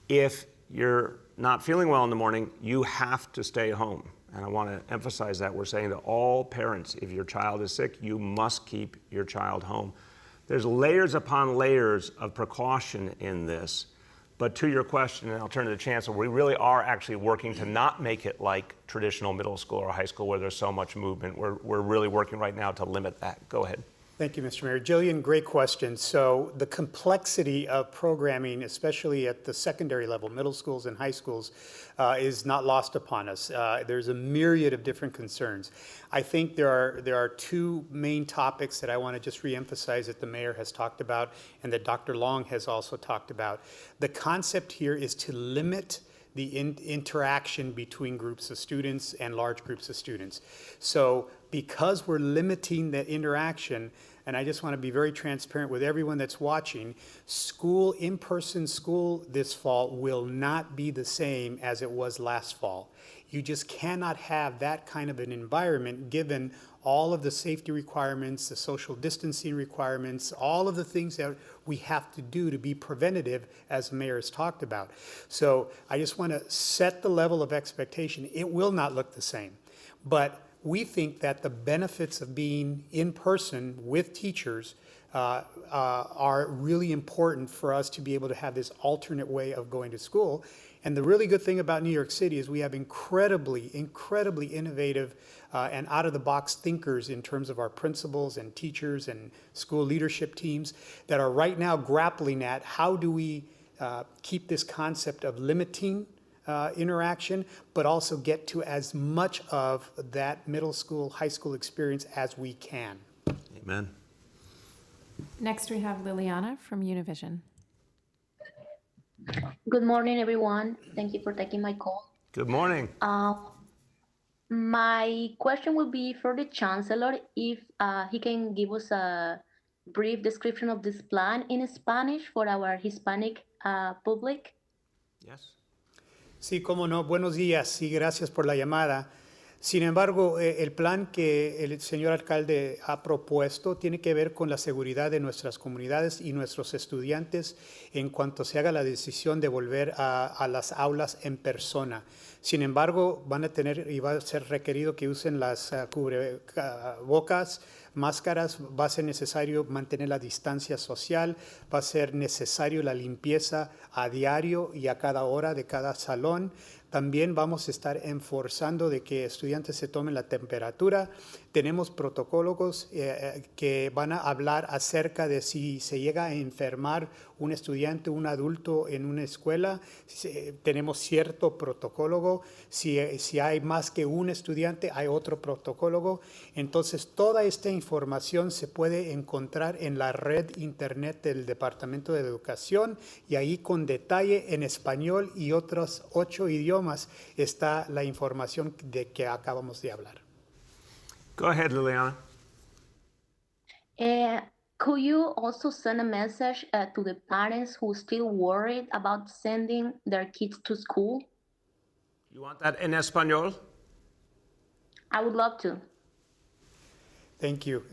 If you're not feeling well in the morning, you have to stay home. And I want to emphasize that. We're saying to all parents, if your child is sick, you must keep your child home. There's layers upon layers of precaution in this. But to your question, and I'll turn to the chancellor, we really are actually working to not make it like traditional middle school or high school where there's so much movement. We're really working right now to limit that. Go ahead. Thank you, Mr. Mayor. Jillian, great question. So the complexity of programming, especially at the secondary level, middle schools and high schools, is not lost upon us. There's a myriad of different concerns. I think there are two main topics that I want to just reemphasize that the mayor has talked about and that Dr. Long has also talked about. The concept here is to limit the interaction between groups of students and large groups of students. So because we're limiting that interaction, and I just want to be very transparent with everyone that's watching, school, in-person school this fall will not be the same as it was last fall. You just cannot have that kind of an environment given all of the safety requirements, the social distancing requirements, all of the things that we have to do to be preventative, as the mayor has talked about. So I just want to set the level of expectation. It will not look the same, but we think that the benefits of being in person with teachers are really important for us to be able to have this alternate way of going to school. And the really good thing about New York City is we have incredibly innovative and out-of-the-box thinkers in terms of our principals and teachers and school leadership teams that are right now grappling at how do we keep this concept of limiting interaction, but also get to as much of that middle school, high school experience as we can. Amen. Next, we have Liliana from Univision. Good morning, everyone. Thank you for taking my call. Good morning. My question would be for the Chancellor, if he can give us a brief description of this plan in Spanish for our Hispanic public. Yes. Sí, cómo no. Buenos días y gracias por la llamada. Sin embargo, el plan que el señor alcalde ha propuesto tiene que ver con la seguridad de nuestras comunidades y nuestros estudiantes en cuanto se haga la decisión de volver a las aulas en persona. Sin embargo, van a tener y va a ser requerido que usen las cubrebocas, máscaras, va a ser necesario mantener la distancia social, va a ser necesario la limpieza a diario y a cada hora de cada salón. También vamos a estar enforzando de que estudiantes se tomen la temperatura. Tenemos protocolos que van a hablar acerca de si se llega a enfermar un estudiante, un adulto en una escuela. Tenemos cierto protocolo. Si hay más que un estudiante, hay otro protocolo. Entonces, toda esta información se puede encontrar en la red internet del Departamento de Educación y ahí con detalle en español y otros 8 idiomas está la información de que acabamos de hablar. Go ahead, Liliana. Could you also send a message to the parents who still worried about sending their kids to school? You want that en español? I would love to. Thank you.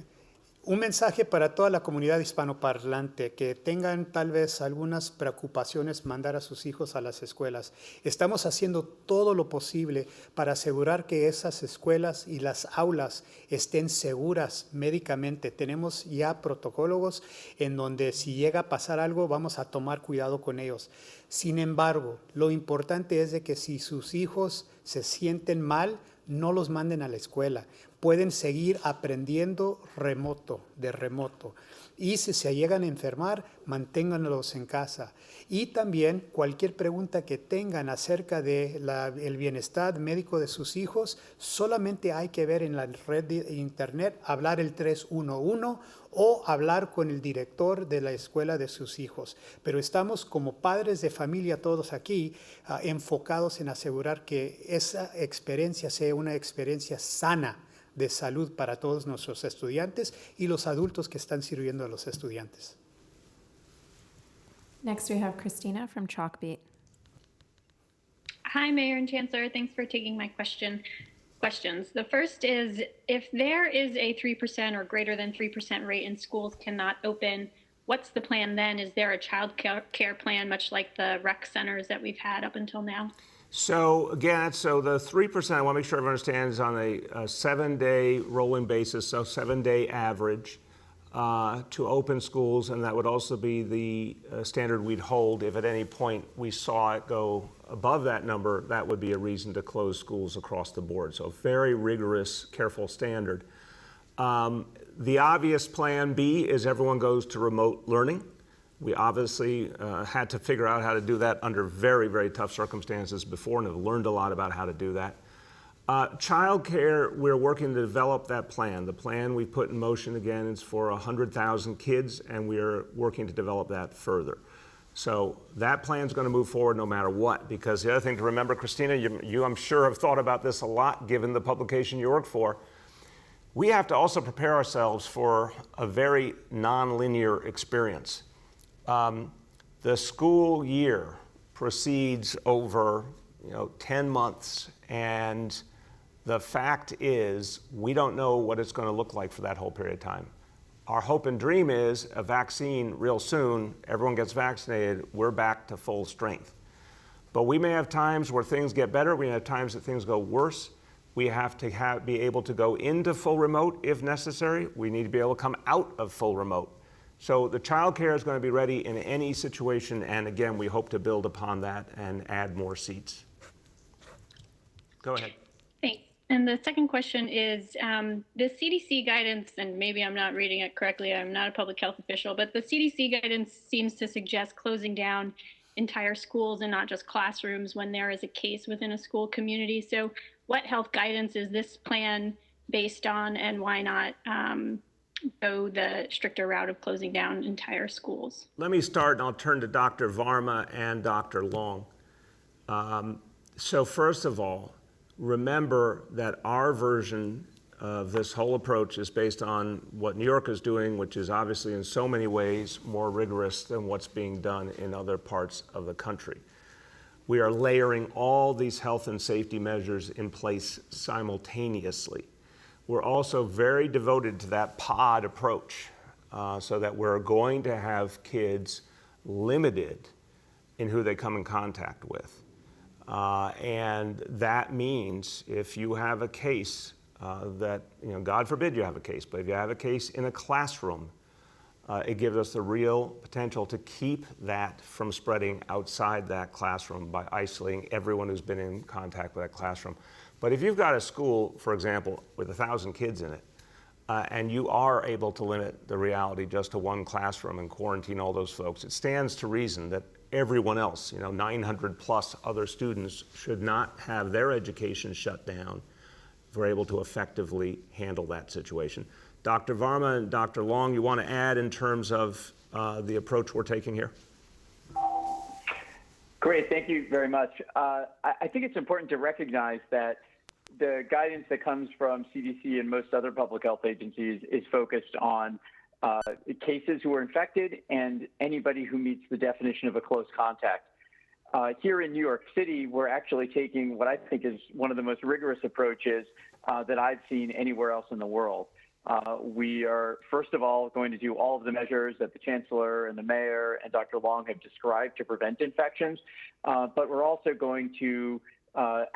Un mensaje para toda la comunidad hispanoparlante que tengan tal vez algunas preocupaciones mandar a sus hijos a las escuelas. Estamos haciendo todo lo posible para asegurar que esas escuelas y las aulas estén seguras médicamente. Tenemos ya protocolos en donde si llega a pasar algo vamos a tomar cuidado con ellos. Sin embargo, lo importante es de que si sus hijos se sienten mal, no los manden a la escuela. Pueden seguir aprendiendo de remoto. Y si se llegan a enfermar, manténganlos en casa. Y también cualquier pregunta que tengan acerca del bienestar médico de sus hijos, solamente hay que ver en la red de internet, hablar el 311 o hablar con el director de la escuela de sus hijos. Pero estamos como padres de familia todos aquí enfocados en asegurar que esa experiencia sea una experiencia sana de salud para todos nuestros estudiantes y los adultos que están sirviendo a los estudiantes. Next, we have Christina from Chalkbeat. Hi, Mayor and Chancellor. Thanks for taking my questions. The first is, if there is a 3% or greater than 3% rate and schools cannot open, what's the plan then? Is there a child care plan, much like the rec centers that we've had up until now? So again, the 3%, I want to make sure everyone understands, on a 7-day rolling basis, so 7-day average to open schools, and that would also be the standard we'd hold. If at any point we saw it go above that number, that would be a reason to close schools across the board. So very rigorous, careful standard. The obvious plan B is everyone goes to remote learning. We obviously had to figure out how to do that under very, very tough circumstances before, and have learned a lot about how to do that. Child care, we're working to develop that plan. The plan we put in motion, again, is for 100,000 kids, and we're working to develop that further. So that plan's going to move forward no matter what, because the other thing to remember, Christina, you I'm sure have thought about this a lot given the publication you work for. We have to also prepare ourselves for a very non-linear experience. The school year proceeds over 10 months, and the fact is we don't know what it's going to look like for that whole period of time. Our hope and dream is a vaccine real soon, everyone gets vaccinated, we're back to full strength. But we may have times where things get better, we may have times that things go worse. We have to be able to go into full remote if necessary. We need to be able to come out of full remote. So the child care is going to be ready in any situation, and again, we hope to build upon that and add more seats. Go ahead. Thanks. And the second question is, the CDC guidance, and maybe I'm not reading it correctly, I'm not a public health official, but the CDC guidance seems to suggest closing down entire schools and not just classrooms when there is a case within a school community. So what health guidance is this plan based on, and why not go the stricter route of closing down entire schools? Let me start, and I'll turn to Dr. Varma and Dr. Long. So first of all, remember that our version of this whole approach is based on what New York is doing, which is obviously in so many ways more rigorous than what's being done in other parts of the country. We are layering all these health and safety measures in place simultaneously. We're also very devoted to that pod approach, so that we're going to have kids limited in who they come in contact with. And that means if you have a case that, God forbid you have a case, but if you have a case in a classroom, it gives us the real potential to keep that from spreading outside that classroom by isolating everyone who's been in contact with that classroom. But if you've got a school, for example, with 1,000 kids in it, and you are able to limit the reality just to one classroom and quarantine all those folks, it stands to reason that everyone else, 900 plus other students, should not have their education shut down if we're able to effectively handle that situation. Dr. Varma and Dr. Long, you want to add in terms of the approach we're taking here? Great, thank you very much. I think it's important to recognize that the guidance that comes from CDC and most other public health agencies is focused on cases who are infected and anybody who meets the definition of a close contact. Here in New York City, we're actually taking what I think is one of the most rigorous approaches that I've seen anywhere else in the world. We are, first of all, going to do all of the measures that the Chancellor and the Mayor and Dr. Long have described to prevent infections, but we're also going to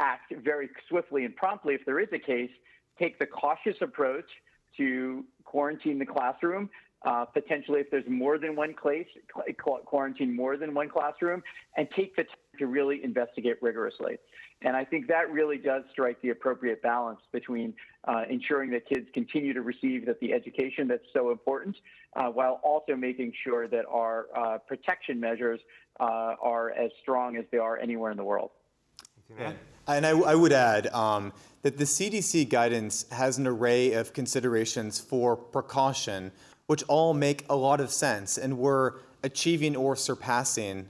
act very swiftly and promptly if there is a case, take the cautious approach to quarantine the classroom, potentially if there's more than one case, quarantine more than one classroom, and take the time to really investigate rigorously. And I think that really does strike the appropriate balance between ensuring that kids continue to receive the education that's so important, while also making sure that our protection measures are as strong as they are anywhere in the world. And I would add that the CDC guidance has an array of considerations for precaution, which all make a lot of sense, and we're achieving or surpassing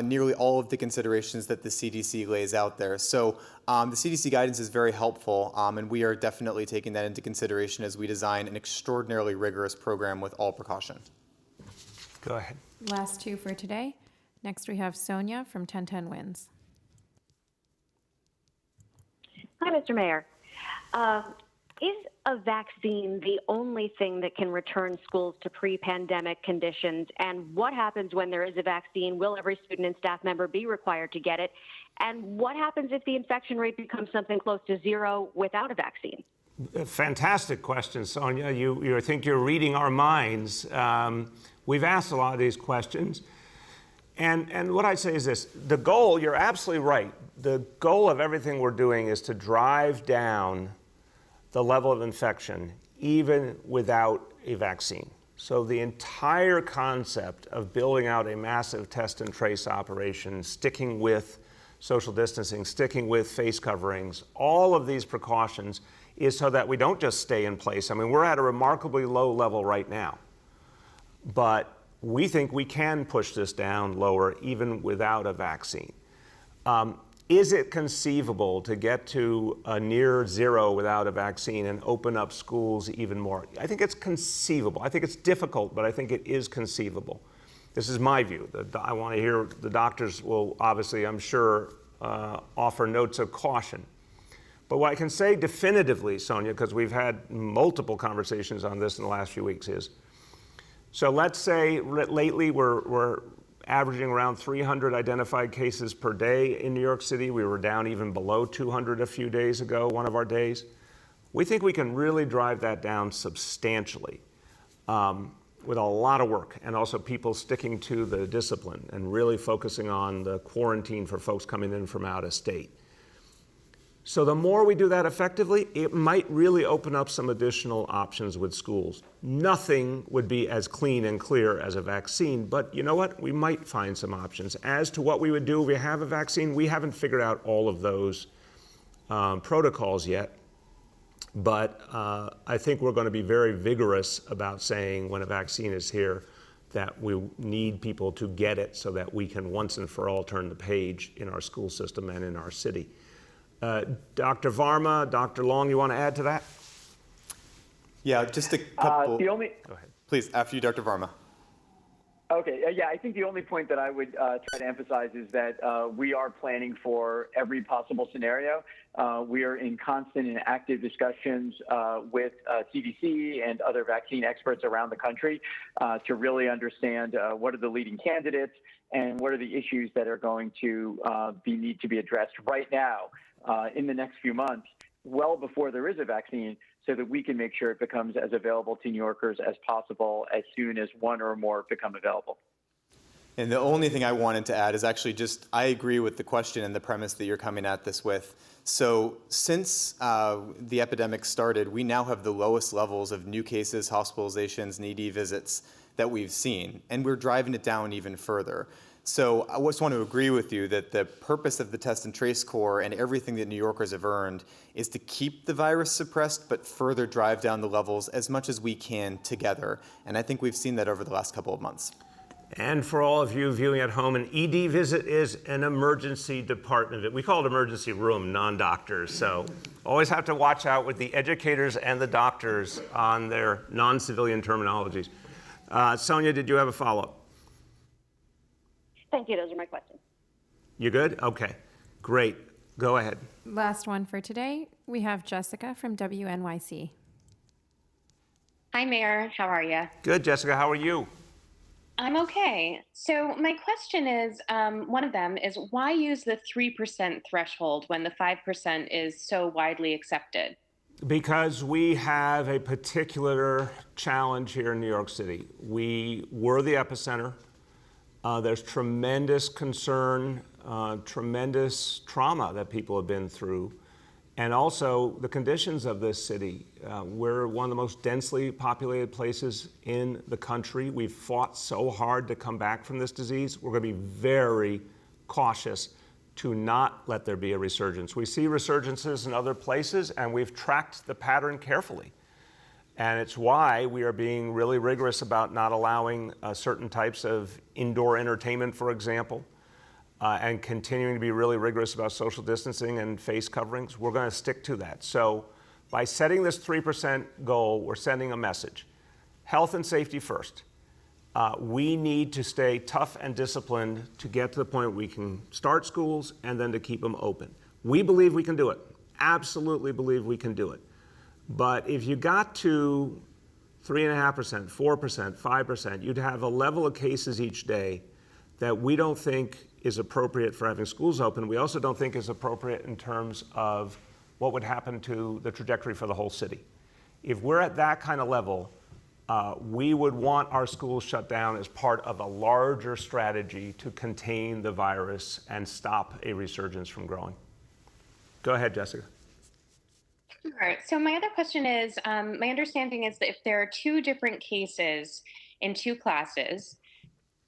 nearly all of the considerations that the CDC lays out there. So the CDC guidance is very helpful, and we are definitely taking that into consideration as we design an extraordinarily rigorous program with all precaution. Go ahead. Last two for today. Next we have Sonia from 1010 Wins. Hi, Mr. Mayor. Is a vaccine the only thing that can return schools to pre-pandemic conditions? And what happens when there is a vaccine? Will every student and staff member be required to get it? And what happens if the infection rate becomes something close to zero without a vaccine? Fantastic question, Sonia. I think you're reading our minds. We've asked a lot of these questions. And what I'd say is this, the goal, you're absolutely right. The goal of everything we're doing is to drive down the level of infection even without a vaccine. So the entire concept of building out a massive test and trace operation, sticking with social distancing, sticking with face coverings, all of these precautions is so that we don't just stay in place. I mean, we're at a remarkably low level right now, but we think we can push this down lower even without a vaccine. Is it conceivable to get to a near zero without a vaccine and open up schools even more? I think it's conceivable. I think it's difficult, but I think it is conceivable. This is my view. I want to hear the doctors will obviously, I'm sure, offer notes of caution. But what I can say definitively, Sonia, because we've had multiple conversations on this in the last few weeks is, so let's say lately we're averaging around 300 identified cases per day in New York City. We were down even below 200 a few days ago, one of our days. We think we can really drive that down substantially with a lot of work, and also people sticking to the discipline and really focusing on the quarantine for folks coming in from out of state. So the more we do that effectively, it might really open up some additional options with schools. Nothing would be as clean and clear as a vaccine, but you know what? We might find some options. As to what we would do if we have a vaccine, we haven't figured out all of those protocols yet. But I think we're going to be very vigorous about saying when a vaccine is here that we need people to get it so that we can once and for all turn the page in our school system and in our city. Dr. Varma, Dr. Long, you want to add to that? Yeah, just a couple. The only. Go ahead. Please, after you, Dr. Varma. Okay, yeah, I think the only point that I would try to emphasize is that we are planning for every possible scenario. We are in constant and active discussions with CDC and other vaccine experts around the country to really understand what are the leading candidates and what are the issues that are going to need to be addressed right now in the next few months, well before there is a vaccine, so that we can make sure it becomes as available to New Yorkers as possible as soon as one or more become available. And the only thing I wanted to add is actually just, I agree with the question and the premise that you're coming at this with. So since the epidemic started, we now have the lowest levels of new cases, hospitalizations, and ED visits that we've seen, and we're driving it down even further. So I just want to agree with you that the purpose of the Test and Trace Corps and everything that New Yorkers have earned is to keep the virus suppressed, but further drive down the levels as much as we can together. And I think we've seen that over the last couple of months. And for all of you viewing at home, an ED visit is an emergency department. We call it emergency room, non-doctors. So always have to watch out with the educators and the doctors on their non-civilian terminologies. Sonia, did you have a follow-up? Thank you. Those are my questions. You good? Okay, great. Go ahead. Last one for today. We have Jessica from WNYC. Hi, Mayor. How are you? Good, Jessica. How are you? I'm okay. So my question is, one of them is, why use the 3% threshold when the 5% is so widely accepted? Because we have a particular challenge here in New York City. We were the epicenter. There's tremendous concern, tremendous trauma that people have been through, and also the conditions of this city. We're one of the most densely populated places in the country. We've fought so hard to come back from this disease. We're going to be very cautious to not let there be a resurgence. We see resurgences in other places, and we've tracked the pattern carefully. And it's why we are being really rigorous about not allowing certain types of indoor entertainment, for example, and continuing to be really rigorous about social distancing and face coverings. We're going to stick to that. So by setting this 3% goal, we're sending a message. Health and safety first. We need to stay tough and disciplined to get to the point where we can start schools and then to keep them open. We believe we can do it. Absolutely believe we can do it. But if you got to 3.5%, 4%, 5%, you'd have a level of cases each day that we don't think is appropriate for having schools open. We also don't think is appropriate in terms of what would happen to the trajectory for the whole city. If we're at that kind of level, we would want our schools shut down as part of a larger strategy to contain the virus and stop a resurgence from growing. Go ahead, Jessica. Sure. So my other question is, my understanding is that if there are two different cases in two classes,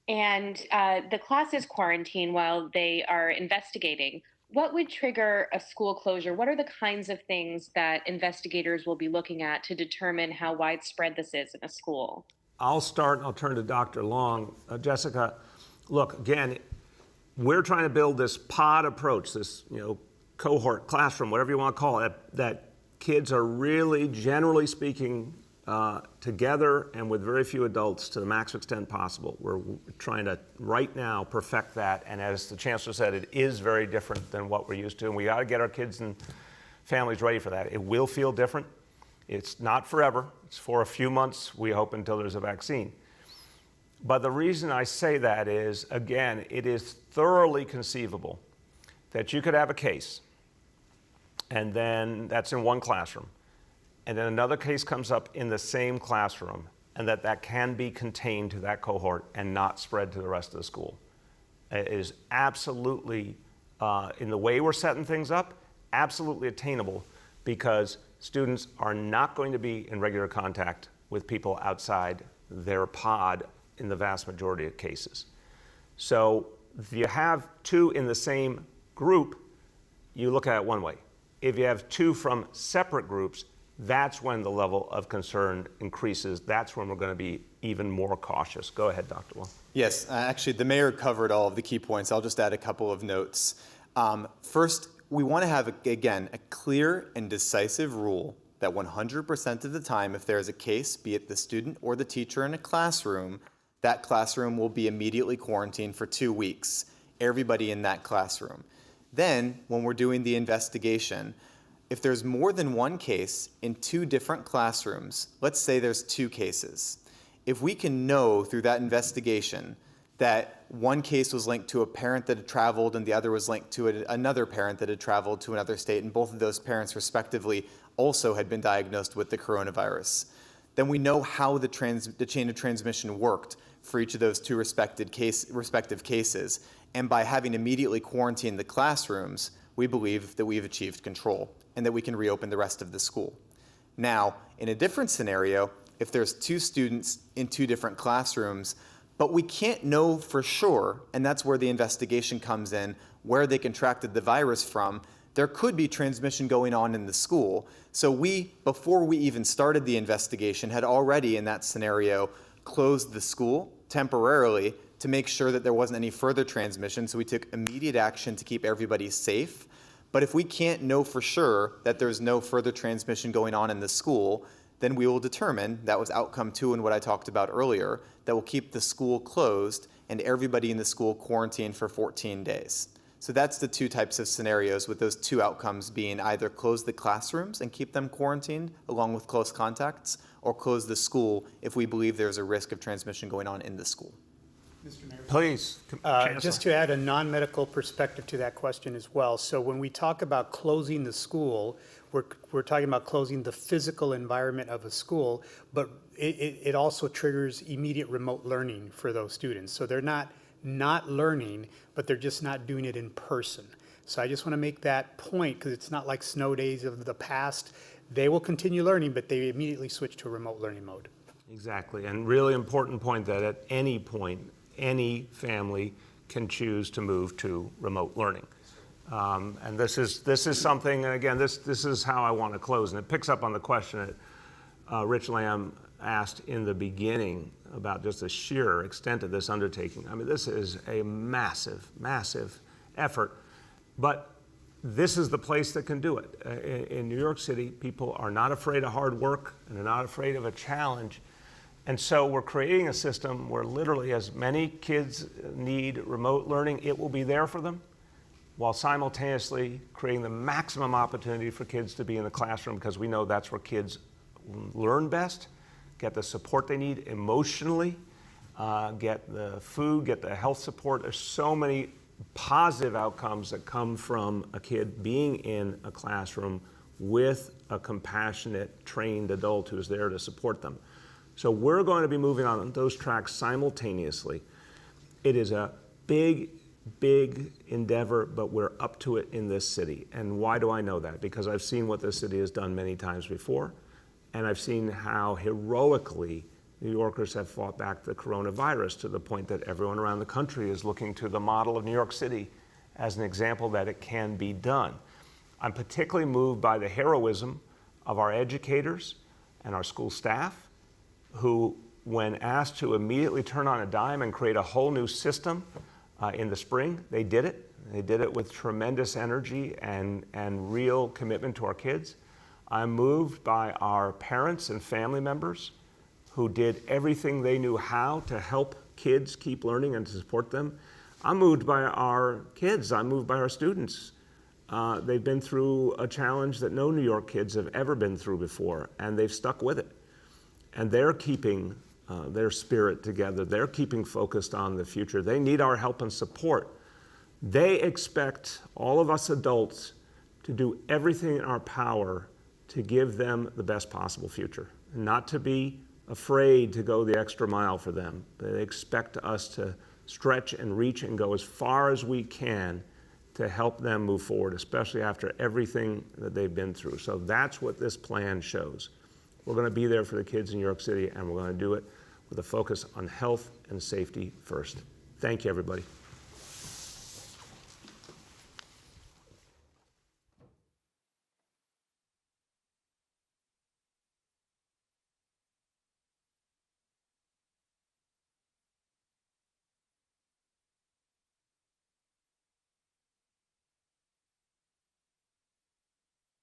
and the classes quarantine while they are investigating, what would trigger a school closure? What are the kinds of things that investigators will be looking at to determine how widespread this is in a school? I'll start and I'll turn to Dr. Long. Jessica, look, again, we're trying to build this pod approach, this cohort, classroom, whatever you want to call it, that kids are really, generally speaking, together and with very few adults to the max extent possible. We're trying to, right now, perfect that. And as the Chancellor said, it is very different than what we're used to. And we got to get our kids and families ready for that. It will feel different. It's not forever. It's for a few months, we hope, until there's a vaccine. But the reason I say that is, again, it is thoroughly conceivable that you could have a case, and then that's in one classroom, and then another case comes up in the same classroom, and that can be contained to that cohort and not spread to the rest of the school. It is absolutely, in the way we're setting things up, absolutely attainable, because students are not going to be in regular contact with people outside their pod in the vast majority of cases. So if you have two in the same group, you look at it one way. If you have two from separate groups, that's when the level of concern increases. That's when we're going to be even more cautious. Go ahead, Dr. Wong. Yes, actually, the mayor covered all of the key points. I'll just add a couple of notes. First, we want to have, again, a clear and decisive rule that 100% of the time, if there's a case, be it the student or the teacher in a classroom, that classroom will be immediately quarantined for 2 weeks, everybody in that classroom. Then, when we're doing the investigation, if there's more than one case in 2 different classrooms, let's say there's 2 cases, if we can know through that investigation that one case was linked to a parent that had traveled and the other was linked to another parent that had traveled to another state, and both of those parents respectively also had been diagnosed with the coronavirus, then we know how the chain of transmission worked for each of those 2 respective cases. And by having immediately quarantined the classrooms, we believe that we've achieved control and that we can reopen the rest of the school. Now, in a different scenario, if there's 2 students in 2 different classrooms, but we can't know for sure, and that's where the investigation comes in, where they contracted the virus from, there could be transmission going on in the school. So we, before we even started the investigation, had already in that scenario closed the school temporarily to make sure that there wasn't any further transmission. So we took immediate action to keep everybody safe. But if we can't know for sure that there's no further transmission going on in the school, then we will determine, that was outcome 2 in what I talked about earlier, that will keep the school closed and everybody in the school quarantined for 14 days. So that's the 2 types of scenarios, with those 2 outcomes being either close the classrooms and keep them quarantined along with close contacts, or close the school if we believe there's a risk of transmission going on in the school. Mr. Mayor. Please, just to add a non-medical perspective to that question as well. So when we talk about closing the school, we're talking about closing the physical environment of a school, but it also triggers immediate remote learning for those students. So they're not learning, but they're just not doing it in person. So I just want to make that point, because it's not like snow days of the past. They will continue learning, but they immediately switch to a remote learning mode. Exactly, and really important point that at any point, any family can choose to move to remote learning. And this is something, and again, this is how I want to close, and it picks up on the question that Rich Lamb asked in the beginning about just the sheer extent of this undertaking. I mean, this is a massive, massive effort, but this is the place that can do it. In New York City, people are not afraid of hard work, and they're not afraid of a challenge. And so we're creating a system where literally as many kids need remote learning, it will be there for them, while simultaneously creating the maximum opportunity for kids to be in the classroom, because we know that's where kids learn best, get the support they need emotionally, get the food, get the health support. There's so many positive outcomes that come from a kid being in a classroom with a compassionate, trained adult who's there to support them. So we're going to be moving on those tracks simultaneously. It is a big, big endeavor, but we're up to it in this city. And why do I know that? Because I've seen what this city has done many times before, and I've seen how heroically New Yorkers have fought back the coronavirus to the point that everyone around the country is looking to the model of New York City as an example that it can be done. I'm particularly moved by the heroism of our educators and our school staff, who, when asked to immediately turn on a dime and create a whole new system in the spring, they did it. They did it with tremendous energy and real commitment to our kids. I'm moved by our parents and family members who did everything they knew how to help kids keep learning and to support them. I'm moved by our kids. I'm moved by our students. They've been through a challenge that no New York kids have ever been through before, and they've stuck with it. And they're keeping their spirit together. They're keeping focused on the future. They need our help and support. They expect all of us adults to do everything in our power to give them the best possible future, and not to be afraid to go the extra mile for them. They expect us to stretch and reach and go as far as we can to help them move forward, especially after everything that they've been through. So that's what this plan shows. We're going to be there for the kids in New York City, and we're going to do it with a focus on health and safety first. Thank you, everybody.